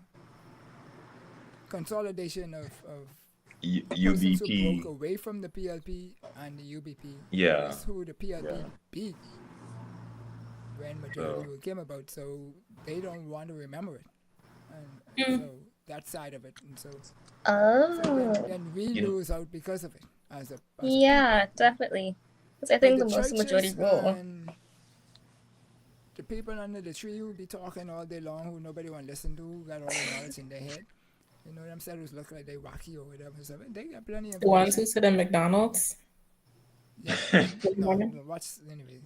consolidation of persons who UBP. broke away from the PLP and the UBP. Yeah. That's who the PLP beat when majority rule came about, so they don't want to remember it. And so that side of it, and so then we lose out because of it as a yeah, definitely. Because I think the most churches majority rule. and the people under the tree who be talking all day long, who nobody want to listen to, who got all the knowledge in their head. You know, themselves look like they wacky or whatever. So they got plenty of The ones who sit in McDonald's. Yeah. No, what's anyway?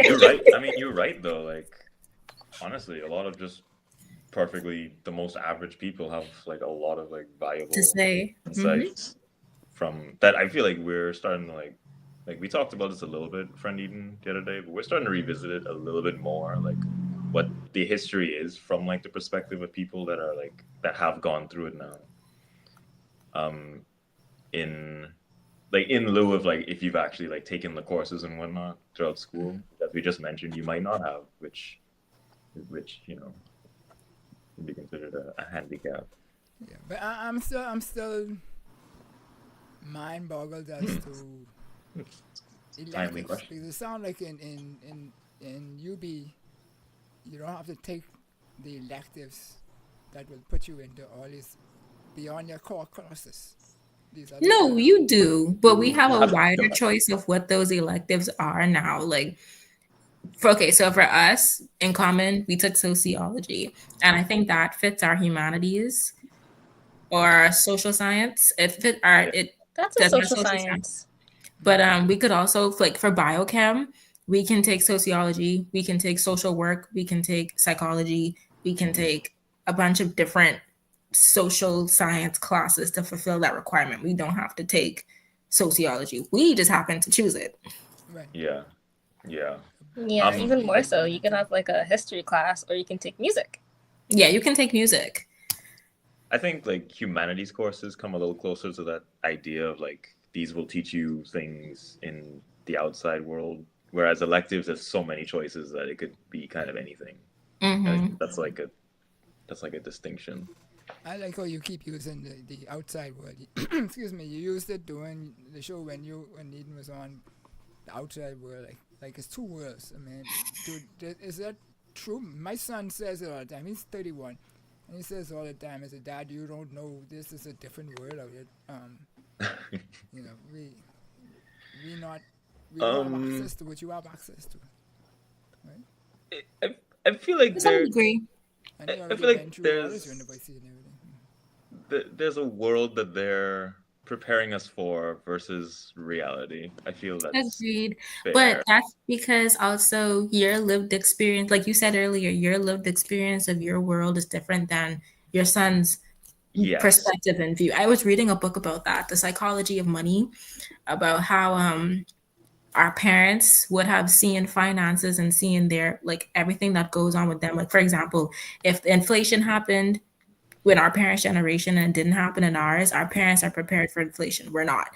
You're right. I mean, you're right though. Like, honestly, a lot of just perfectly the most average people have like a lot of like valuable To say. insights from that. I feel like we're starting to like we talked about this a little bit, friend Eden, the other day, but we're starting to revisit it a little bit more, like what the history is from like the perspective of people that are like that have gone through it now. In lieu of like if you've actually like taken the courses and whatnot throughout school that we just mentioned, you might not have, which you know can be considered a handicap. Yeah, but I'm still mind boggled as to electives, because it sounds like in UB you don't have to take the electives that will put you into all these beyond your core courses. No, you do, but we have a wider choice of what those electives are now. Like, so for us in common, we took sociology, and I think that fits our humanities or social science. That's a social science. But we could also, like for biochem, we can take sociology, we can take social work, we can take psychology, we can take a bunch of different social science classes to fulfill that requirement. We don't have to take sociology. We just happen to choose it. Right. Yeah. Even more so, you can have like a history class, or you can take music. Yeah, you can take music. I think like humanities courses come a little closer to that idea of like these will teach you things in the outside world, whereas electives there's so many choices that it could be kind of anything. That's like a distinction. I like how you keep using the outside world. Excuse me, you used it during the show when Eden was on. The outside world, like it's two worlds. I mean, dude, is that true? My son says it all the time. He's 31, and he says all the time, "As a dad, you don't know this is a different world out here." You know, we don't have access to what you have access to, right? I feel like I agree. I feel like there's a world that they're preparing us for versus reality. I feel that's agreed, fair. But that's because also your lived experience, like you said earlier, your lived experience of your world is different than your son's perspective and view. I was reading a book about that, The Psychology of Money, about how our parents would have seen finances and seeing their like everything that goes on with them. Like for example, if inflation happened when our parents' generation and it didn't happen in ours, our parents are prepared for inflation. We're not.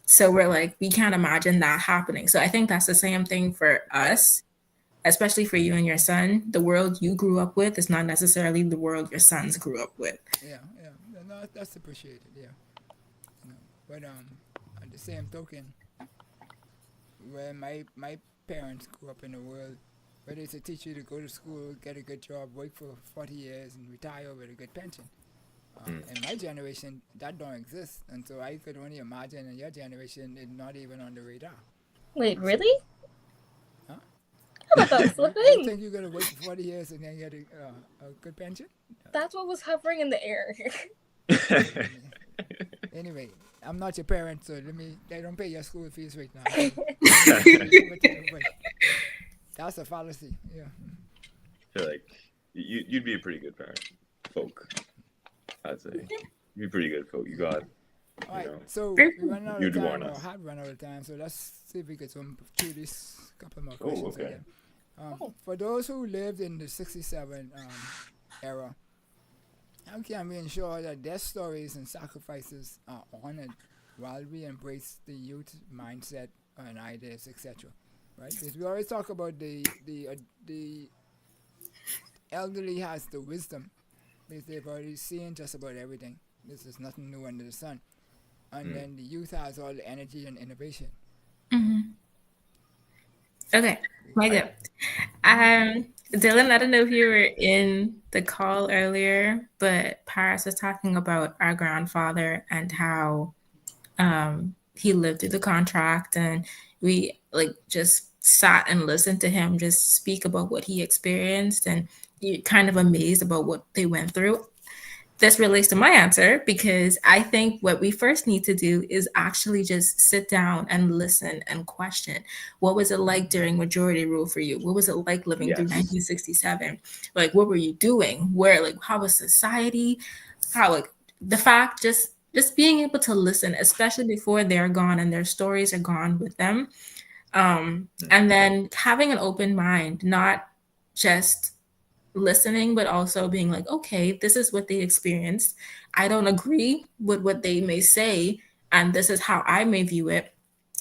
So we're like, we can't imagine that happening. So I think that's the same thing for us especially for you and your son, the world you grew up with is not necessarily the world your sons grew up with. Yeah. No, that's appreciated. Yeah. But at the same token, where my parents grew up in the world where they used to teach you to go to school, get a good job, work for 40 years, and retire with a good pension. In my generation, that don't exist, and so I could only imagine in your generation, it's not even on the radar. Wait, really? Huh? I thought that was the You thing. think you're gonna work for 40 years and then get a good pension? That's what was hovering in the air. Anyway, I'm not your parent, so they don't pay your school fees right now. But that's a fallacy. Yeah. I feel like you'd be a pretty good parent, folk. I'd say you'd be pretty good, folk. You got. All right, know, so we run out of you'd time, warn or us. had run out of time, so let's see if we can zoom through these couple more questions okay. again. For those who lived in the 67 era, how can we ensure that their stories and sacrifices are honored while we embrace the youth mindset and ideas, etc.? Right? Because we always talk about the elderly has the wisdom because they've already seen just about everything. This is nothing new under the sun. And then the youth has all the energy and innovation. Okay, my good. Dylan, I don't know if you were in the call earlier, but Paris was talking about our grandfather and how he lived through the contract, and we just sat and listened to him just speak about what he experienced, and you're kind of amazed about what they went through. This relates to my answer because I think what we first need to do is actually just sit down and listen and question. What was it like during majority rule for you? What was it like living through 1967? What were you doing? How was society? How, the fact, just being able to listen, especially before they're gone and their stories are gone with them. And then having an open mind, not just listening, but also being like, okay, this is what they experienced. I don't agree with what they may say, and this is how I may view it.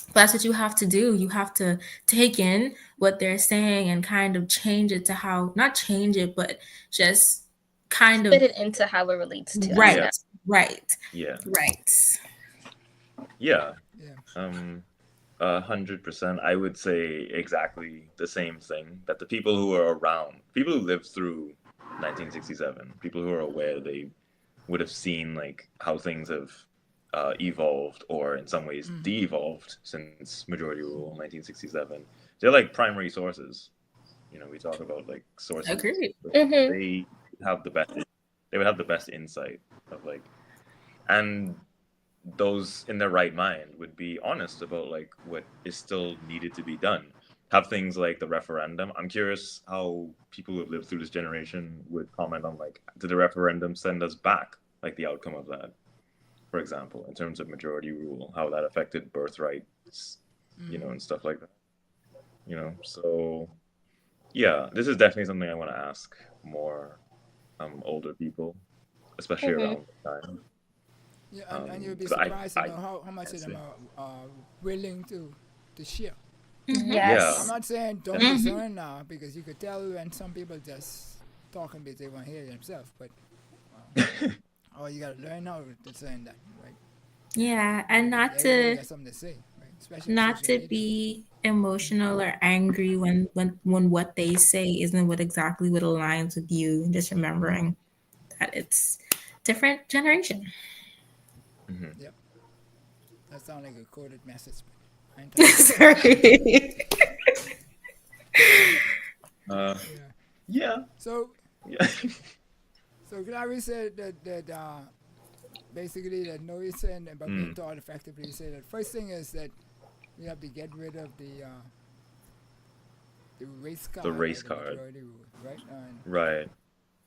But that's what you have to do. You have to take in what they're saying and kind of change it to how, not change it, but just kind of fit it into how it relates to right, us. right, Yeah. right. Yeah. Yeah. 100%. I would say exactly the same thing, that the people who are around, people who lived through 1967, people who are aware, they would have seen how things have evolved, or in some ways de-evolved since majority rule 1967. They're primary sources. We talk about sources. Agreed. They have the best. They would have the best insight of and those in their right mind would be honest about what is still needed to be done. Have things like the referendum. I'm curious how people who have lived through this generation would comment on did the referendum send us back, the outcome of that, for example, in terms of majority rule, how that affected birthrights, and stuff like that. So yeah, this is definitely something I want to ask more older people, especially around the time. Yeah, and you'll be surprised how much of them are willing to share. Yes. Yeah. I'm not saying don't listen now, because you could tell when some people just talking because they want to hear it themselves, but you got to learn how to say that, right? Yeah, and not Everybody to got something to say, right? Especially not social to media. be emotional or angry when what they say isn't exactly what aligns with you, and just remembering that it's different generation. Yep. That sounds like a coded message. I ain't talking Sorry. Yeah. So Yeah. So Clary said that basically that no, he said about being taught effectively. He said that first thing is that we have to get rid of the race card. The race or the card. majority rule, right? Right.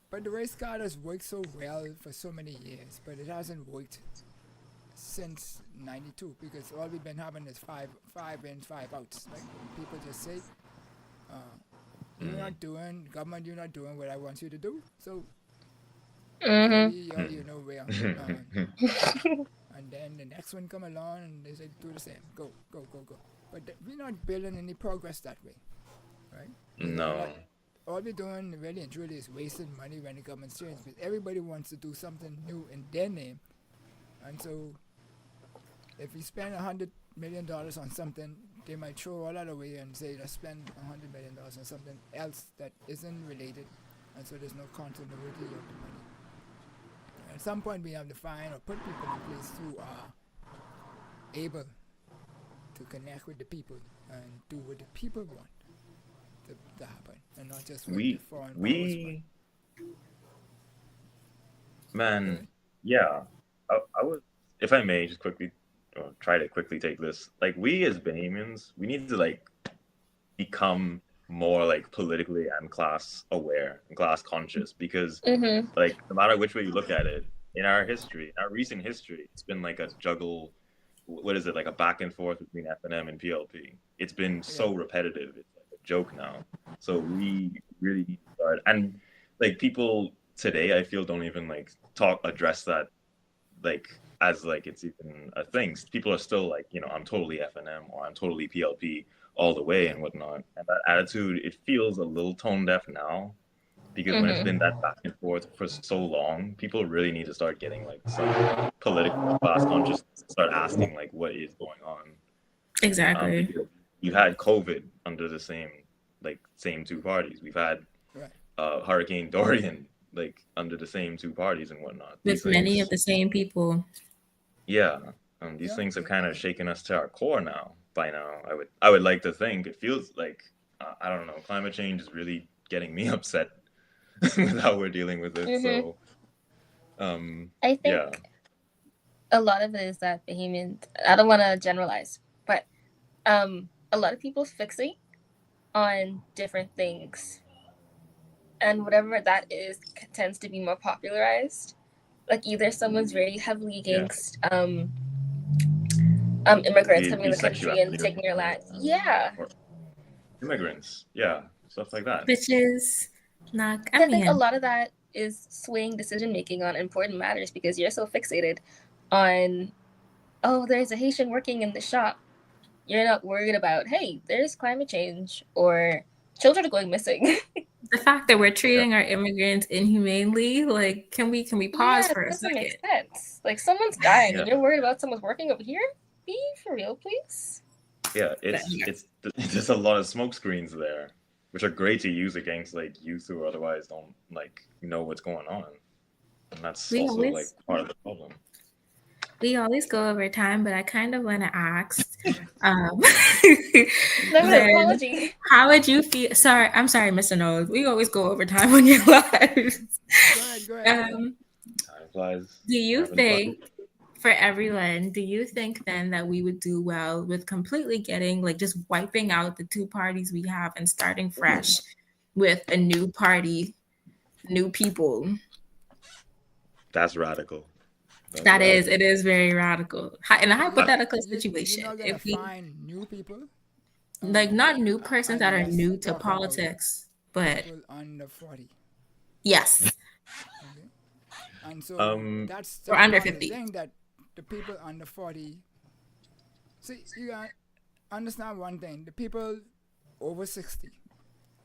But the race card has worked so well for so many years, but it hasn't worked since '92, because all we've been having is five ins, 5 outs. Like people just say, "You're not doing government. You're not doing what I want you to do." So, you know where. And then the next one come along and they say do the same. Go. But we're not building any progress that way. right? No. All we're doing really and truly is wasting money when the government's changed, because everybody wants to do something new in their name. And so if we spend $100 million on something, they might throw all that away and say, let's spend $100 million on something else that isn't related, and so there's no continuity of the money. At some point, we have to find or put people in place who are able to connect with the people and do what the people want to happen, and not just what the foreign powers want. Man, yeah. I would, if I may, just quickly try to quickly take this. Like, we as Bahamians, we need to like become more like politically and class aware and class conscious, because like no matter which way you look at it, in our history, our recent history, it's been like a juggle. What is it, like a back and forth between FNM and PLP? It's been so repetitive. It's like a joke now. So we really need to start. And like people today, I feel, don't even like address that like as like it's even a thing. People are still like, you know, I'm totally FNM or I'm totally PLP all the way and whatnot. And that attitude, it feels a little tone deaf now, because when it's been that back and forth for so long, people really need to start getting like some political class consciousness, start asking like what is going on. Exactly. You had COVID under the same two parties. We've had Hurricane Dorian like under the same two parties and whatnot. With many of the same people. Yeah. These things have kind of shaken us to our core now. By now, I would like to think. It feels like I don't know. Climate change is really getting me upset with how we're dealing with it. So, I think a lot of it is that Bahamians. I don't want to generalize, but a lot of people fixate on different things, and whatever that is tends to be more popularized. Like either someone's very heavily against immigrants coming in the country and taking your land. Yeah. Or immigrants. Stuff like that. Bitches. I think a lot of that is swaying decision making on important matters, because you're so fixated on, oh, there's a Haitian working in the shop. You're not worried about, hey, there's climate change or children are going missing. The fact that we're treating our immigrants inhumanely, like, can we pause for a second? It doesn't make sense. Like, someone's dying and you're worried about someone's working over here? Be for real, please. Yeah, it's there's a lot of smoke screens there, which are great to use against like youth who otherwise don't like know what's going on, and that's also like part of the problem. We always go over time, but I kind of want to ask, apology. How would you feel? I'm sorry, Mr. Knowles. We always go over time on your lives. Go ahead. Time flies. Do you think, for everyone, do you think then that we would do well with completely getting, like, just wiping out the two parties we have and starting fresh with a new party, new people? That's radical. It is very radical. In a hypothetical situation, you're not gonna find new people, like not new persons that are new to politics, but people under 40. Yes. Okay. And so that's or under 50. Thing that the people under 40. See, you gotta understand one thing: the people over 60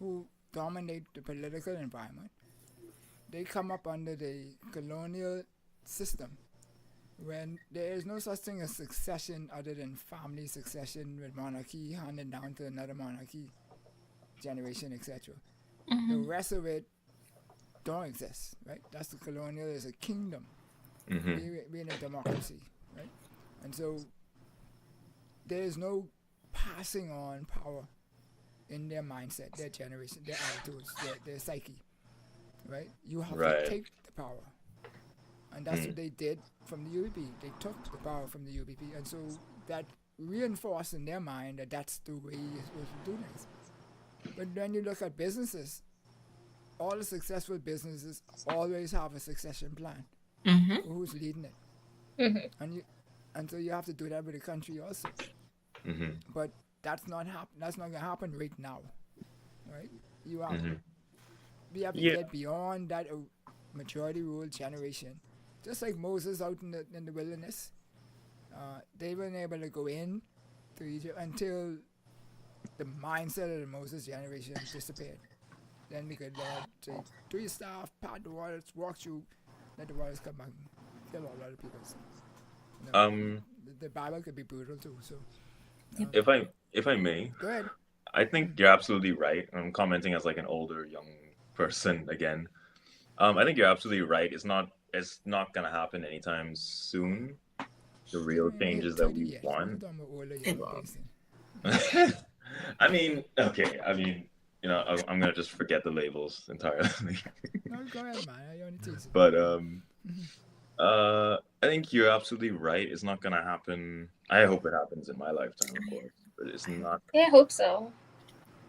who dominate the political environment, they come up under the colonial system, when there is no such thing as succession other than family succession with monarchy handed down to another monarchy generation, etc. The rest of it don't exist, right? That's the colonial is a kingdom. We're in a democracy, right? And so there is no passing on power in their mindset, their generation, their attitudes, their psyche, right? You have to take the power. And that's what they did from the UBP. They took the power from the UBP. And so that reinforced in their mind that that's the way you're supposed to do things. But when you look at businesses, all the successful businesses always have a succession plan. Who's leading it? And so you have to do that with the country also. But that's not going to happen right now, right? You have we have to get beyond that majority rule generation. Just like Moses out in the wilderness, they weren't able to go in to Egypt until the mindset of the Moses generation disappeared. Then we could say, do your stuff, part the waters, walk through, let the waters come back, kill all other people. So, the Bible could be brutal too. So, if I may, go ahead. I think you're absolutely right. I'm commenting as like an older young person again. I think you're absolutely right. It's not gonna happen anytime soon. The real changes that we want. I mean, okay. I mean, I'm gonna just forget the labels entirely. No, go ahead, man. I only tease. But I think you're absolutely right. It's not gonna happen. I hope it happens in my lifetime, of course, but it's not. Yeah, I hope so.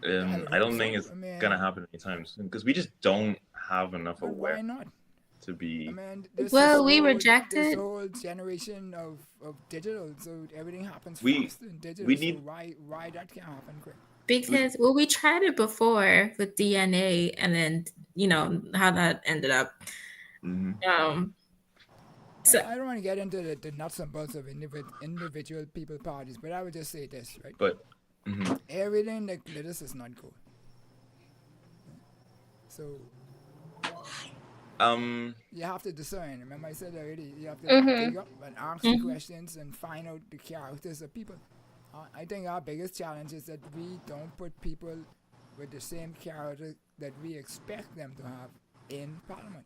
I don't think it's gonna happen anytime soon because we just don't have enough awareness. Why not? To be. I mean, we rejected this whole generation of digital, so everything happens fast in digital. We need. So why that can't happen quick? Because we tried it before with DNA, and then how that ended up. Mm-hmm. So I don't want to get into the nuts and bolts of individual people parties, but I would just say this, right? But everything that glitters is not gold. So you have to discern. Remember I said already, you have to dig up and ask the questions and find out the characters of people. I think our biggest challenge is that we don't put people with the same character that we expect them to have in Parliament.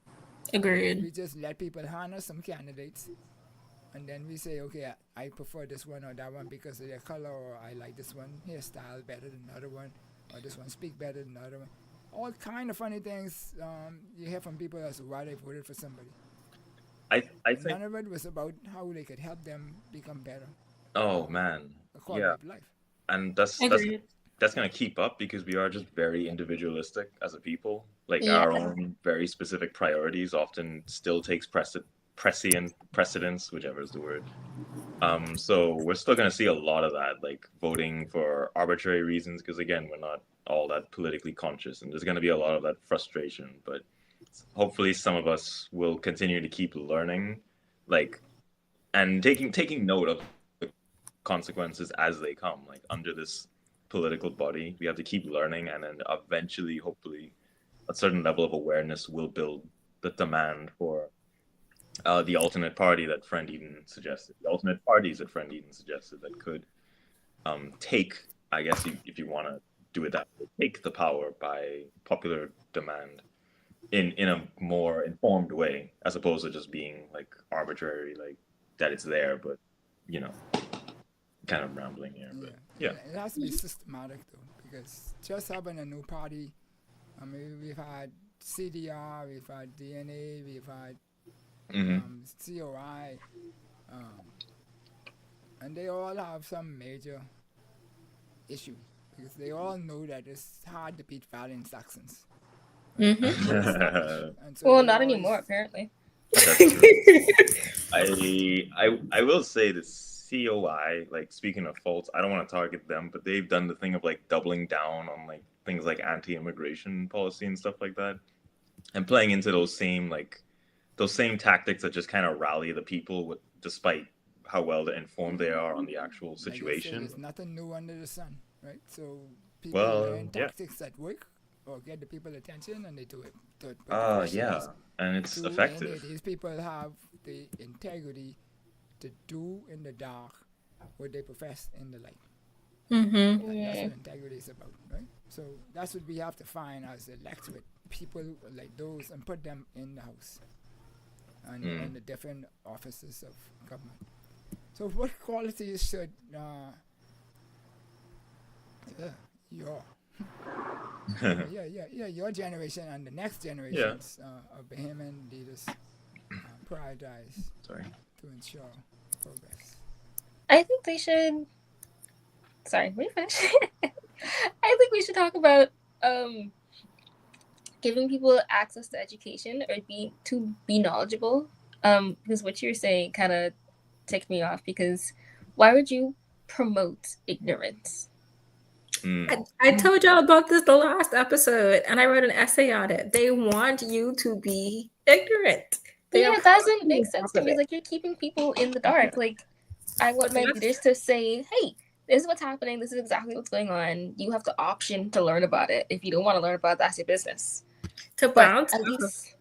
Agreed. We just let people hand us some candidates, and then we say, okay, I prefer this one or that one because of their color, or I like this one hairstyle better than the other one, or this one speak better than the other one. All kind of funny things you hear from people as to why they voted for somebody. I think none of it was about how they could help them become better. Oh man, yeah, of life. And that's gonna keep up because we are just very individualistic as a people. Like our own very specific priorities often still takes precedence, whichever is the word. So we're still gonna see a lot of that, like voting for arbitrary reasons, because again, we're not all that politically conscious, and there's gonna be a lot of that frustration. But hopefully, some of us will continue to keep learning, like, and taking note of the consequences as they come. Like under this political body, we have to keep learning, and then eventually, hopefully, a certain level of awareness will build the demand for the alternate party that Friend Eden suggested. The alternate parties that Friend Eden suggested that could take, I guess, if you want to do it that way, take the power by popular demand in a more informed way, as opposed to just being like arbitrary, like that it's there, but kind of rambling here. But yeah. It has to be systematic though, because just having a new party, I mean, we've had CDR, we've had DNA, we've had COI, and they all have some major issue because they all know that it's hard to beat Valiant Saxons. And so not anymore, apparently. I will say this. COI, like speaking of faults, I don't want to target them, but they've done the thing of like doubling down on like things like anti-immigration policy and stuff like that, and playing into those same tactics that just kind of rally the people despite how well informed they are on the actual situation. There's nothing new under the sun, right? So people learn tactics that work or get the people attention, and they do it. And it's effective. These people have the integrity to do in the dark what they profess in the light. That's what integrity is about, right? So that's what we have to find as electorate, people like those, and put them in the house and in the different offices of government. So what qualities should your generation and the next generations of Bahamian leaders prioritize to ensure progress? I think they should. Sorry, will you finish? I think we should talk about giving people access to education or to be knowledgeable. Because what you're saying kind of ticked me off. Because why would you promote ignorance? I told y'all about this the last episode, and I wrote an essay on it. They want you to be ignorant. It doesn't make sense to me. Like, you're keeping people in the dark. Like, I want my leaders to say, hey, this is what's happening. This is exactly what's going on. You have the option to learn about it. If you don't want to learn about it, that's your business. To But bounce at off of, least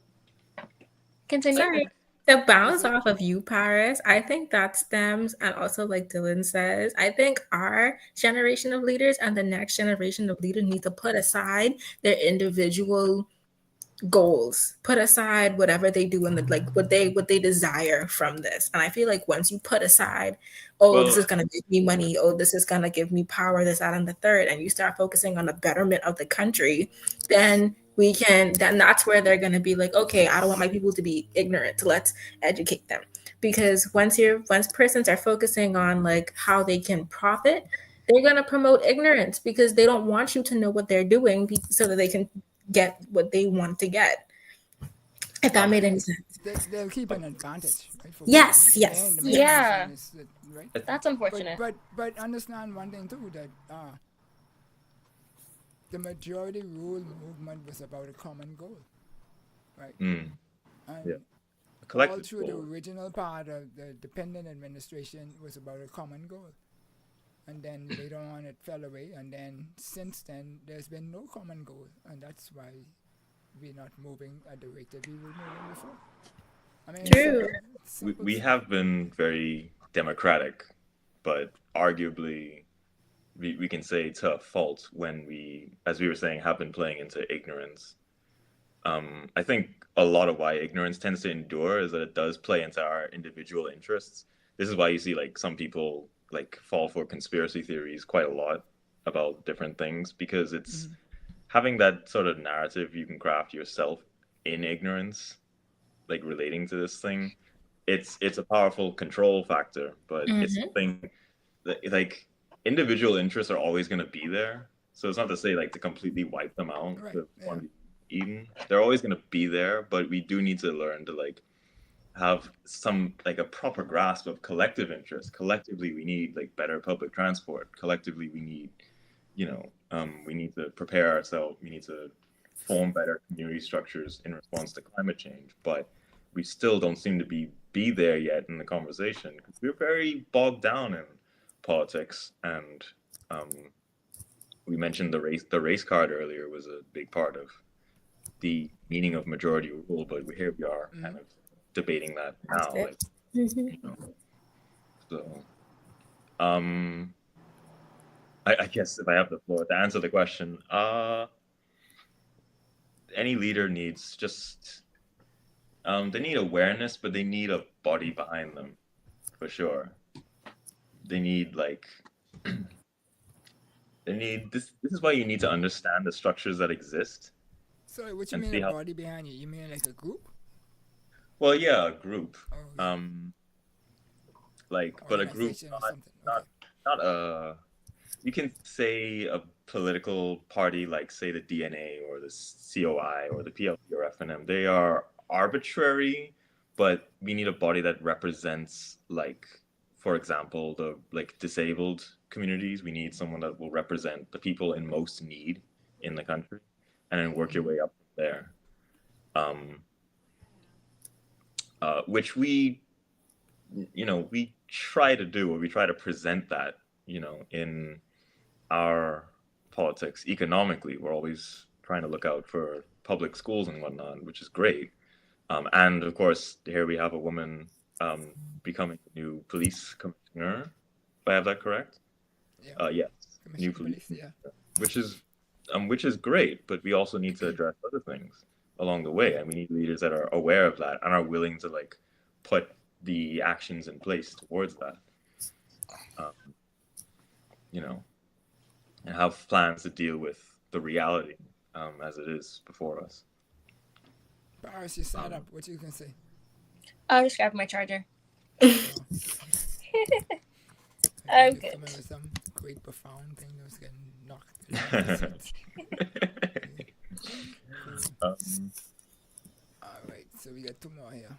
continue. sorry, to bounce off of you, Paris, I think that stems, and also like Dylan says, I think our generation of leaders and the next generation of leaders need to put aside their individual goals, put aside whatever they do and like what they desire from this. And I feel like once you put aside, oh, this Well, is gonna give me money, oh, this is gonna give me power, this, that, and the third, and you start focusing on the betterment of the country, then that's where they're gonna be like, okay, I don't want my people to be ignorant, so let's educate them. Because once persons are focusing on like how they can profit, they're gonna promote ignorance because they don't want you to know what they're doing so that they can get what they want to get. If that made any sense. They'll keep an advantage, right? For Yes, women. yes, And the yeah. men is that, right? That's unfortunate. But understand one thing too, that the majority rule movement was about a common goal, right? And Yeah. all Collective through the goal. original part of the dependent administration was about a common goal. And then later on it fell away, and then since then there's been no common goal, and that's why we're not moving at the rate that we were moving before. I mean, True. We have been very democratic, but arguably we can say it's a fault when we, as we were saying, have been playing into ignorance. I think a lot of why ignorance tends to endure is that it does play into our individual interests. This is why you see like some people like fall for conspiracy theories quite a lot about different things, because it's having that sort of narrative you can craft yourself in ignorance, like relating to this thing. It's a powerful control factor, but it's something that, like, individual interests are always going to be there. So it's not to say like to completely wipe them out. Right, The yeah. one Eden, they're always going to be there, but we do need to learn to like have some like a proper grasp of collective interest. Collectively, we need like better public transport. Collectively, we need, we need to prepare ourselves. We need to form better community structures in response to climate change. But we still don't seem to be there yet in the conversation because we're very bogged down in politics. And we mentioned the race card earlier was a big part of the meaning of majority rule. But here we are, kind of debating that now. Like, so, I guess if I have the floor to answer the question, any leader needs just they need awareness, but they need a body behind them, for sure. They need like they need this. This is why you need to understand the structures that exist. So what you And mean see a how- body behind you? You mean like a group? Well, yeah, a group. Oh, Like, but a group, organization or something. Okay. not a. You can say a political party like, say, the DNA or the COI or the PLP or FNM. They are arbitrary, but we need a body that represents, like, for example, the like disabled communities. We need someone that will represent the people in most need in the country, and then work your way up from there. Which we try to do, or we try to present that, in our politics. Economically, we're always trying to look out for public schools and whatnot, which is great. And of course, here we have a woman becoming the new police commissioner, if I have that correct. Yeah. Yes, Commission new of police, yeah. which is great, but we also need to address other things along the way, and we need leaders that are aware of that and are willing to like put the actions in place towards that, and have plans to deal with the reality as it is before us. Paris, you sat up. What you can say? I'll just grab my charger. I I'm think you're good. coming with some great profound thing that was getting knocked. Cool. All right, so we got two more here.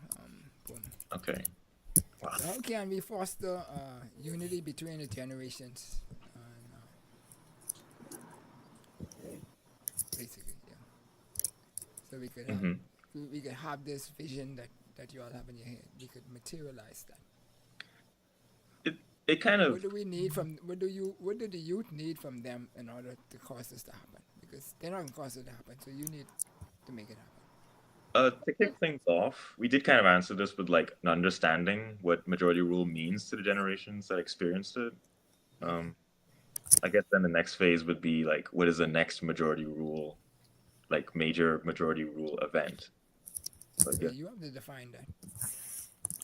Boom. Okay. Wow. So how can we foster unity between the generations? Basically, yeah. So we could have, we could have this vision that you all have in your head. We could materialize that. it kind of What do we need from? What do the youth need from them in order to cause this to happen? Because they're not gonna cause it to happen, so you need to make it happen. to kick things off, we did kind of answer this with like an understanding what majority rule means to the generations that experienced it. I guess then the next phase would be like, what is the next majority rule, like major majority rule event? So I So guess, you have to define that.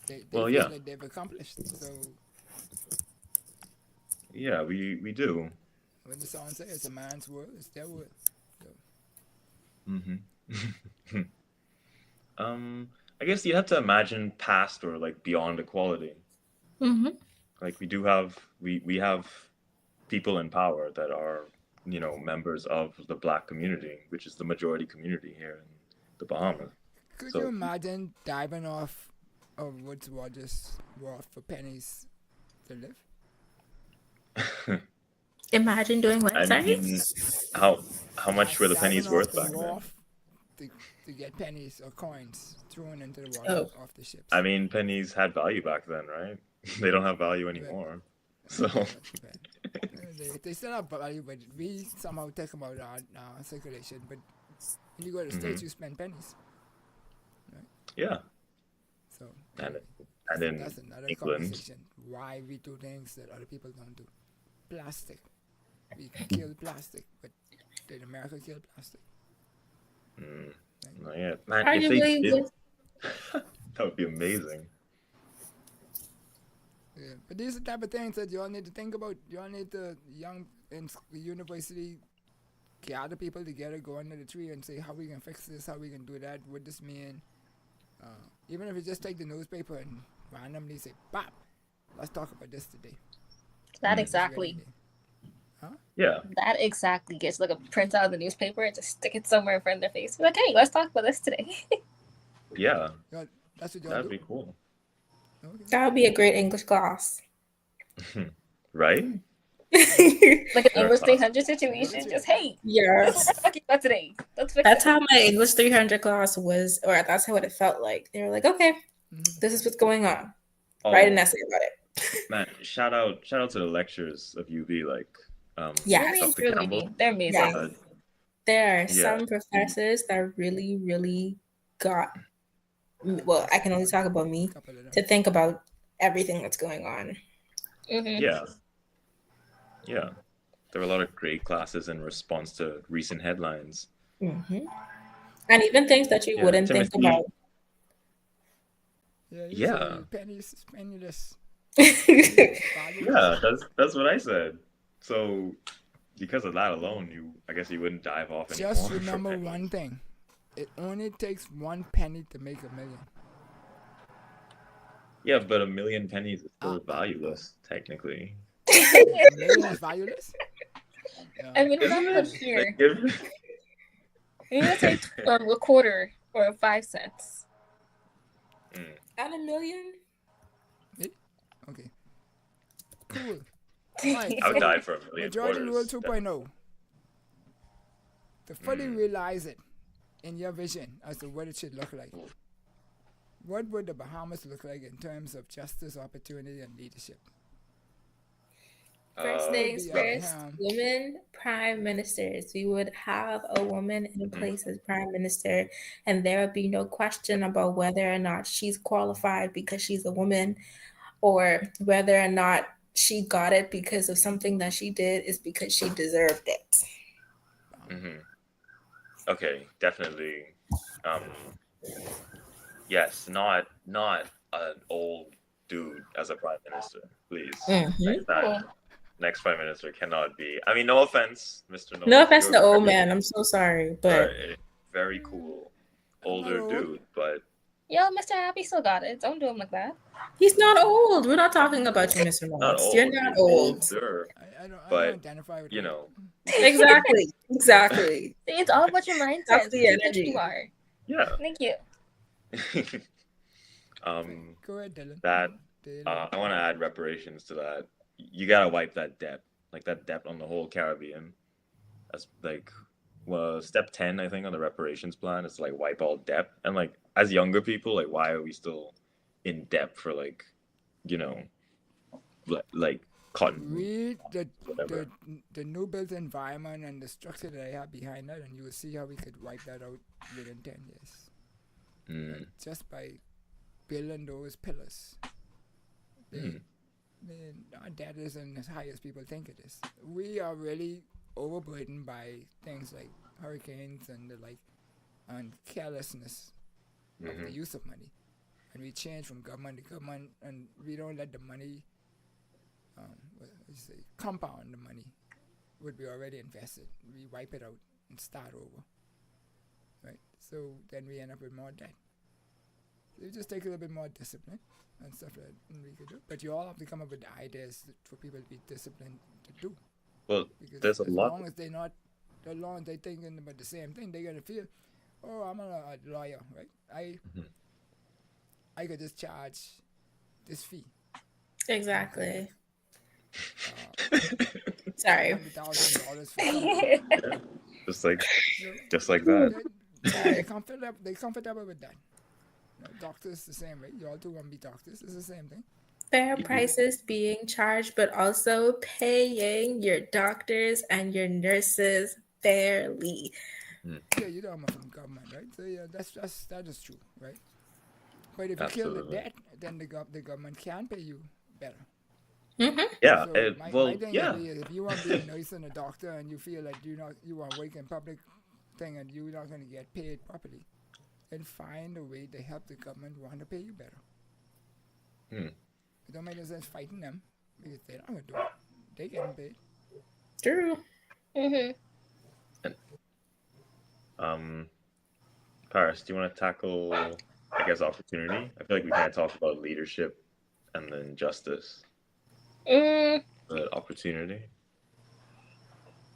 They well, feel yeah, that they've accomplished. So yeah, we do. when the song says it's a man's world, it's their world. So, Mm-hmm. I guess you have to imagine past or like beyond equality. Mm-hmm. Like we have people in power that are, you know, members of the Black community, which is the majority community here in the Bahamas. could So- you imagine diving off of Woods Rogers wharf for pennies to live? Imagine doing what? I Sorry? mean, how much were the Diving pennies off worth the back then? wharf to get pennies or coins thrown into the water Oh. off the ships. I mean, pennies had value back then, right? They don't have value anymore. So They still have value, but we somehow take them out of our circulation. But when you go to the Mm-hmm. States, you spend pennies. yeah, So and anyway, in that's another England, conversation. Why we do things that other people don't do. Plastic. We can kill plastic, but did America kill plastic? no, yeah, man, if they Arguably, did, with- that would be amazing. Yeah. But these are the type of things that you all need to think about. You all need to, young in university, gather people together, go under the tree and say how we can fix this, how we can do that, what this mean. Even if you just take the newspaper and randomly say, "Bop, let's talk about this today." That It's exactly. ready. Yeah, That exactly gets like a print out of the newspaper and just stick it somewhere in front of their face. Be like, hey, let's talk about this today. yeah, Y'all- That's what y'all that'd do. be cool, Okay. That would be a great English class. right? Like an Yeah, English class. 300 situation. Just, hey, Yes. let's talk about today. Let's fix That's it. how my English 300 class was, or that's how it felt like. They were like, okay, Mhm. this is what's going on. Oh, Write an essay about it. man, shout out to the lectures of UB, like Yes. Really and Dr. Campbell. truly, they're amazing. Yes. There are Yeah. some professors that really, really got, well, I can only talk about me, Couple of them. to think about everything that's going on. Mm-hmm. Yeah. Yeah. There were a lot of great classes in response to recent headlines. Hmm. And even things that you Yeah, wouldn't think Timothy- about. Yeah. You Yeah. say pennies, penniless. Yeah, that's what I said. So because of that alone, I guess you wouldn't dive off anymore. Just for remember pennies. one thing. It only takes one penny to make a million. Yeah, but a million pennies is still valueless, technically. A million is valueless? No. I mean, we're Isn't not it? put here. Like, if- Maybe let's say a quarter or 5 cents. And a million? Okay. Cool. I would die for a million Majority Rule quarters. 2.0. To fully realize it in your vision as to what it should look like. What would the Bahamas look like in terms of justice, opportunity, and leadership? First things Yeah. first, women prime ministers. We would have a woman in place as prime minister, and there would be no question about whether or not she's qualified because she's a woman, or whether or not she got it because of something that she did is because she deserved it. Mm-hmm. Okay, definitely. Yes, not an old dude as a prime minister, please. Mhm. Like that next prime minister cannot be. I mean, no offense, Mr. Knowles. No offense to you're the old very- man. I'm so sorry, but very cool older Hello. dude, but Yo, Mr. Happy still got it. Don't do him like that. he's not old. We're not talking about you, Mr. not Knowles. old. You're not he's old. older, I don't But, identify with you that. know. Exactly. Exactly. See, it's all about your mindset. That's the Who you think energy. you are. Yeah. Thank you. Go ahead, Dylan. That Dylan. I want to add reparations to that. You gotta wipe that debt, like that debt on the whole Caribbean. That's like, well, step 10, I think, on the reparations plan is to like wipe all debt. And like, as younger people, like, why are we still in debt for like, you know, like cotton. Read Whatever. the new built environment and the structure that I have behind that, and you will see how we could wipe that out within 10 years. Right? Just by building those pillars. Our debt isn't as high as people think it is. We are really overburdened by things like hurricanes and the like, and carelessness of the use of money. And we change from government to government, and we don't let the money compound the money would be already invested. We wipe it out and start over, right? So then we end up with more debt. So it just takes a little bit more discipline and stuff that we could do. But you all have to come up with ideas for people to be disciplined to do. Well, Because there's a lot. As long as they're thinking about the same thing, they're gonna feel, oh, I'm a lawyer, right? I could just charge this fee. Exactly. Sorry. $100,000 for something. Just like that. They're comfortable with that. Doctors the same way. You all two want to be doctors. It's the same thing. Fair prices being charged, but also paying your doctors and your nurses fairly. Yeah, you don't want from government, right? So yeah, that is true, right? But if you kill the debt, then the government can pay you better. Yeah. So my thing is, if you want to be a nurse and a doctor and you feel like you want to work in public thing and you're not going to get paid properly, then find a way to help the government want to pay you better. It don't make no sense fighting them because they're not going to do it. They getting paid. True. Paris, do you want to tackle, I guess, opportunity? I feel like we kind of talked about leadership and then justice. But opportunity.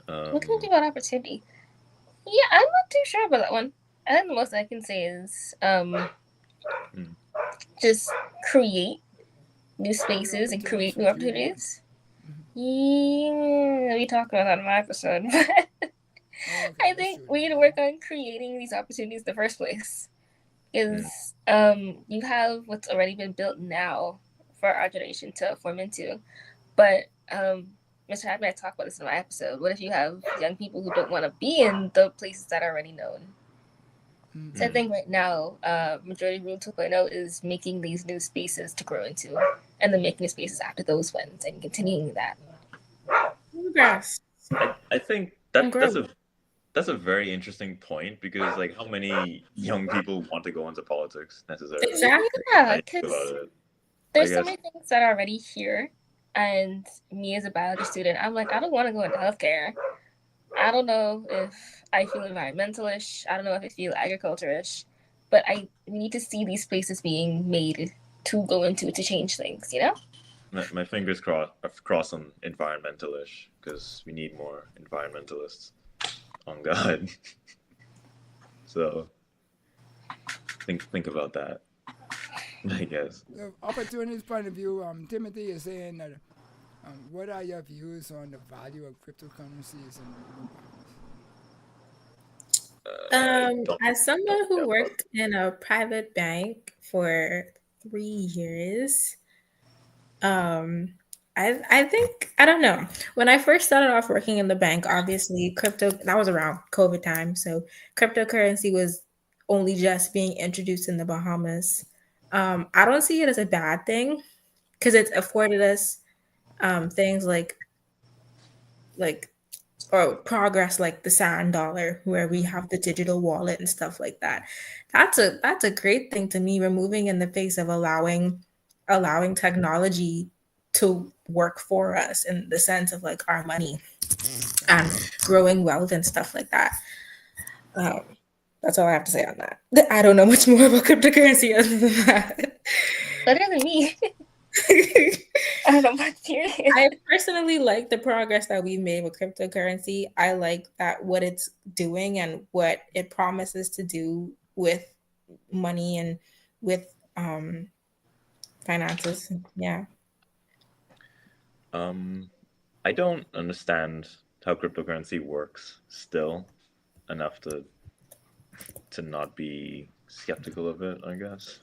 What can we do about opportunity? Yeah, I'm not too sure about that one. I think the most I can say is just create new spaces and create new opportunities. Yeah, we talked about that in my episode. I think we need to work on creating these opportunities in the first place. Because you have what's already been built now for our generation to form into. But Mr. Happy, I talked about this in my episode. What if you have young people who don't want to be in the places that are already known? So I think right now, Majority Rule 2.0 is making these new spaces to grow into, and then making the spaces after those ones, and continuing that. Congrats. I think that's a very interesting point because, like, how many young people want to go into politics necessarily? Exactly. Yeah, because there's so many things that are already here, and me as a biology student, I'm like, I don't want to go into healthcare. I don't know if I feel environmentalish. I don't know if I feel agriculture-ish. But we need to see these places being made to go into to change things, you know? My fingers crossed on environmentalish because we need more environmentalists. On God. So think about that, I guess. The opportunities point of view, Timothy is saying that what are your views on the value of cryptocurrencies As someone who worked in a private bank for 3 years, I think, I don't know. When I first started off working in the bank, obviously that was around COVID time. So cryptocurrency was only just being introduced in the Bahamas. I don't see it as a bad thing because it's afforded us things like progress, like the sand dollar, where we have the digital wallet and stuff like that. That's a great thing to me. We're moving in the face of allowing technology to work for us in the sense of like our money and growing wealth and stuff like that. That's all I have to say on that. I don't know much more about cryptocurrency other than that. Better than me. I don't know much here. I personally like the progress that we've made with cryptocurrency. I like that what it's doing and what it promises to do with money and with finances. Yeah. I don't understand how cryptocurrency works still enough to not be skeptical of it, I guess.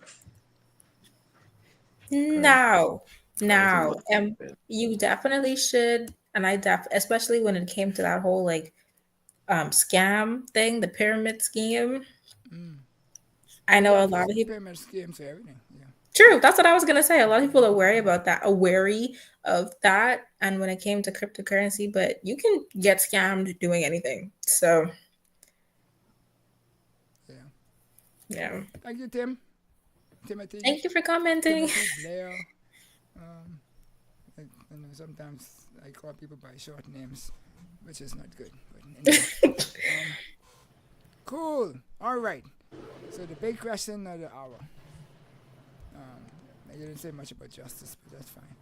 No. Now, Everything- you definitely should, and especially when it came to that whole like scam thing, the pyramid scheme. I know a lot of people. Pyramid schemes for everything. Yeah. True, that's what I was gonna say. A lot of people are wary about that, are wary of that, and when it came to cryptocurrency, but you can get scammed doing anything. So, yeah. Thank you, Tim. Timothy. Thank you for commenting. Timothy Blair. I know sometimes I call people by short names, which is not good. But anyway, cool. All right. So the big question of the hour. You didn't say much about justice, but that's fine.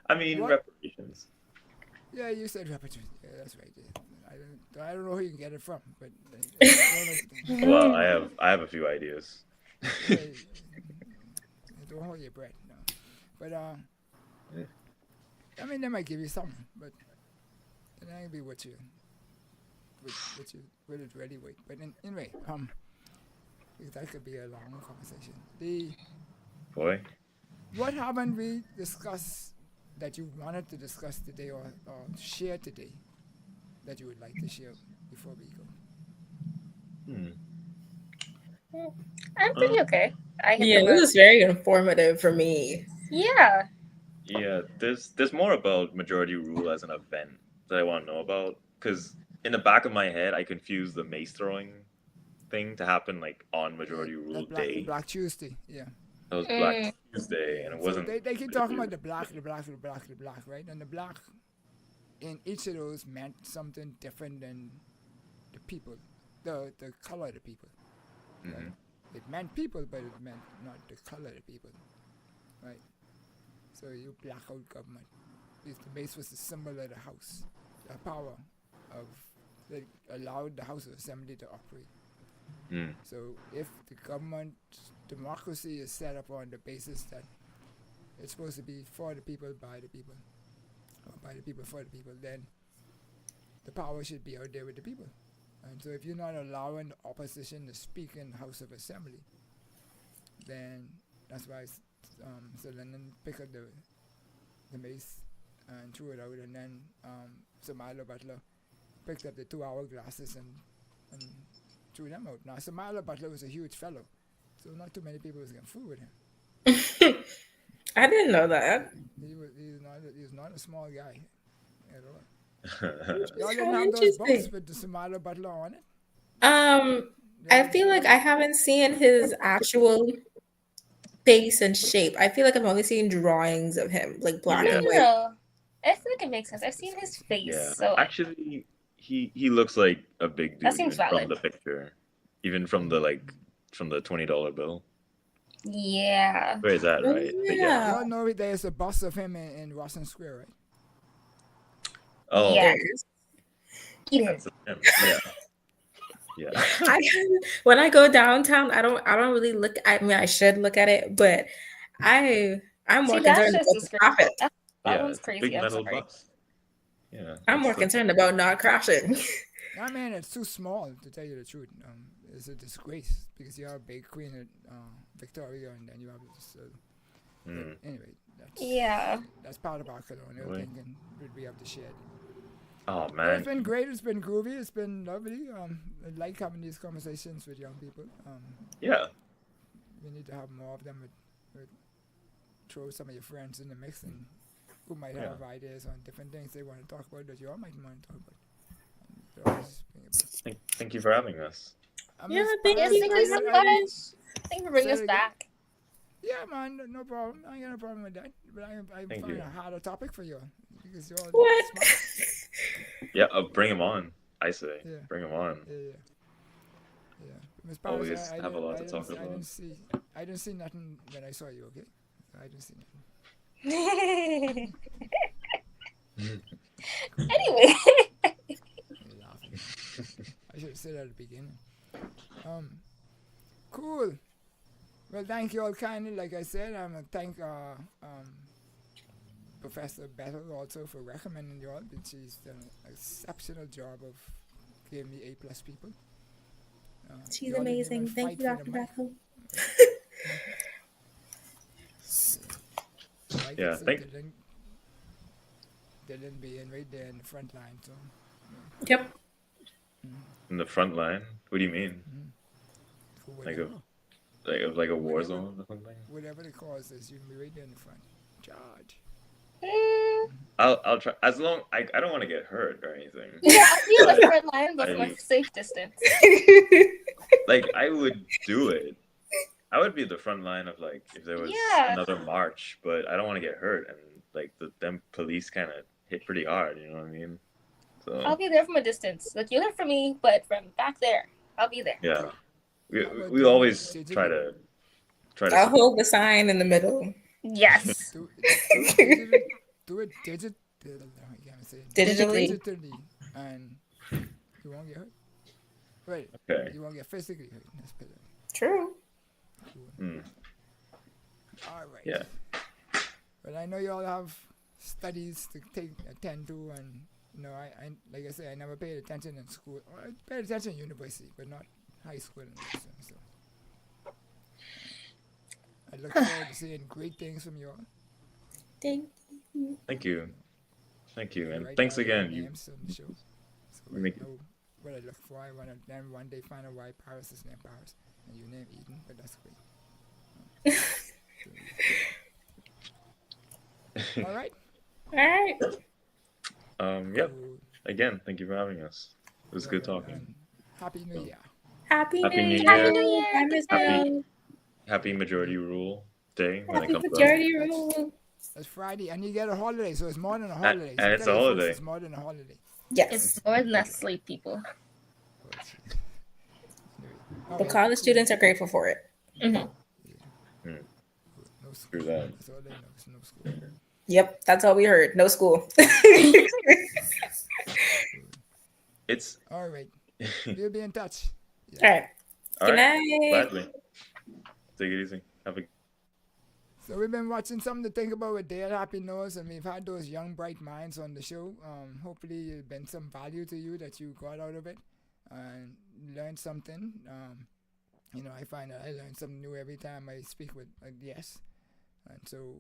I mean, What? reparations. Yeah, you said repetition. Yeah, that's right. Yeah. I don't know who you can get it from, but Well, I have a few ideas. don't hold your breath. No. But I mean, they might give you something, but it ain't be what you would it really wait. But anyway, that could be a long conversation. Boy. What haven't we discussed that you wanted to discuss today or share today that you would like to share before we go? I'm pretty okay. Yeah, this is very informative for me. Yeah. Yeah, there's more about majority rule as an event that I want to know about, because in the back of my head I confused the mace throwing thing to happen like on majority rule day. Black Tuesday, yeah. That was Black Tuesday, and it So wasn't. they keep talking about the black, right? And the black in each of those meant something different than the people, the color of the people. Mm-hmm. Right? It meant people, but it meant not the color of the people, right? So you black out government. The base was the symbol of the house, the power of that allowed the House of Assembly to operate. Mm. So if the government democracy is set up on the basis that it's supposed to be for the people, by the people, or by the people, for the people, then the power should be out there with the people. And so if you're not allowing the opposition to speak in the House of Assembly, then that's why Sir Lennon picked up the mace and threw it out, and then Sir Milo Butler picked up the 2 hourglasses and threw them out. Now, Sir Milo Butler was a huge fellow, so not too many people was getting fool with him. I didn't know that. He's not a small guy at all. That's Y'all didn't kinda have those interesting. books with the Sir Milo Butler on it? I feel like I haven't seen his actual face and shape. I feel like I've only seen drawings of him, like black Yeah. and white. No. I feel like it makes sense. I've seen his face, Yeah, so actually, he looks like a big dude That seems even valid. from the picture, even from the $20 bill. yeah. Where is that, right? But Yeah. Y'all know there's a bust of him in Russell Square, right? Oh, Yeah. Eat it. that's him. Yeah. Yeah. When I go downtown, I don't really look. I mean, I should look at it, but I'm more See, that's concerned just about the the script. traffic. That Yeah, one's it's a big crazy. I'm metal sorry. bus. Yeah. I'm more it's concerned about not crashing. I mean, it's too small, to tell you the truth. It's a disgrace because you have a big Queen Victoria, and then you have this. Anyway, that's part of our colonial Right. thinking that we have to share. Oh But man. it's been great. It's been groovy. It's been lovely. I like having these conversations with young people. Yeah. We need to have more of them. Throw some of your friends in the mix, and who might have ideas on different things they want to talk about that you all might want to talk about. Thank you for having us. Yeah, thank Yes, you thank you so much. Thank you for bringing us Say it again. back. Yeah, man, no problem. I ain't got no problem with that. But I Thank find you. a harder topic for you because you're all What? smart. Yeah, bring him on. I say, Yeah. bring him on. Yeah. Ms. Powers, Always have a lot to talk I about. didn't see nothing when I saw you. Okay, I didn't see nothing. Anyway. You're laughing. I should have said that at the beginning. Cool. Well, thank you all kindly. Like I said, I'm gonna thank Professor Bethell also for recommending you all. She's done an exceptional job of giving me A+ people. She's y'all didn't amazing. even Thank fight you, for the Dr. mic. Bethel. I Yeah, can see thank- Dylan being right there in the front line. So Yep. In the front line. What do you mean? for Like whatever, like a war Whatever. zone or something? whatever the cause is, you can be right there in the front. Charge. I'll try as long I don't want to get hurt or anything. Yeah, I'll be in the front line, but from I- a safe distance. Like I would do it. I would be the front line of like if there was Yeah. another march, but I don't want to get hurt and like them police kind of hit pretty hard. You know what I mean? So I'll be there from a distance. Like you'll hear from me, but from back there, I'll be there. yeah, we always try to I'll hold the sign in the middle. Yes. Do it digitally, Digitally. and you won't get hurt. Right. Okay. You won't get physically hurt. That's better. True. Mm, All right. yeah. But I know you all have studies to attend to, and you know, I like I said, I never paid attention in school. Or I paid attention in university, but not high school. And so I look forward to seeing great things from you all. Thank Thank you, and Write thanks down your again. You names on the show, so I make it- know what I look for. I want to then one day find out why Paris is named Paris and you name Eden, but that's great. All right. All right. Yep. Cool. Again, thank you for having us. It was good Well, talking. and Happy New Year. Happy Happy New New Year. Year. New Year. Bye, Miss Happy- Bell. Happy Majority Rule Day when Happy it comes up. Majority Rule. It's Friday, and you get a holiday, so it's more than a holiday. and it's a tell your folks holiday. It's more than a holiday. Yes. It's more than that, sleep, people. The college students are grateful for it. No school. Screw that. That's all they know. It's no school. Yep. That's all we heard. No school. It's All right. We'll be in touch. All right. all Good right. night. Gladly. Take it easy. Have a So we've been watching something to think about with Dale Happy Knowles, and we've had those young bright minds on the show. Hopefully it's been some value to you that you got out of it and learned something. You know, I find that I learn something new every time I speak with a guest, and so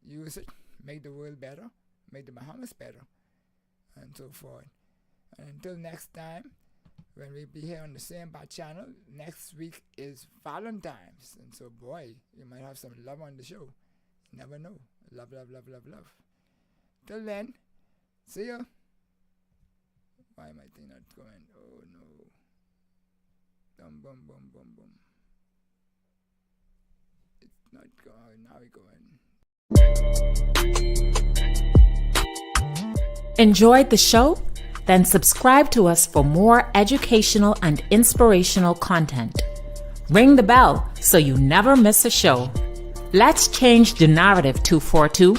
use it, make the world better, make the Bahamas better, and so forth. And until next time, when we be here on the same bad channel, next week is Valentine's. And so, boy, you might have some love on the show. You never know. Love, love, love, love, love. Till then, see ya. Why my thing not going? Oh, no. Boom, boom, boom, boom, boom. It's not going. Now it's going. Enjoyed the show? Then subscribe to us for more educational and inspirational content. Ring the bell so you never miss a show. Let's change the narrative 242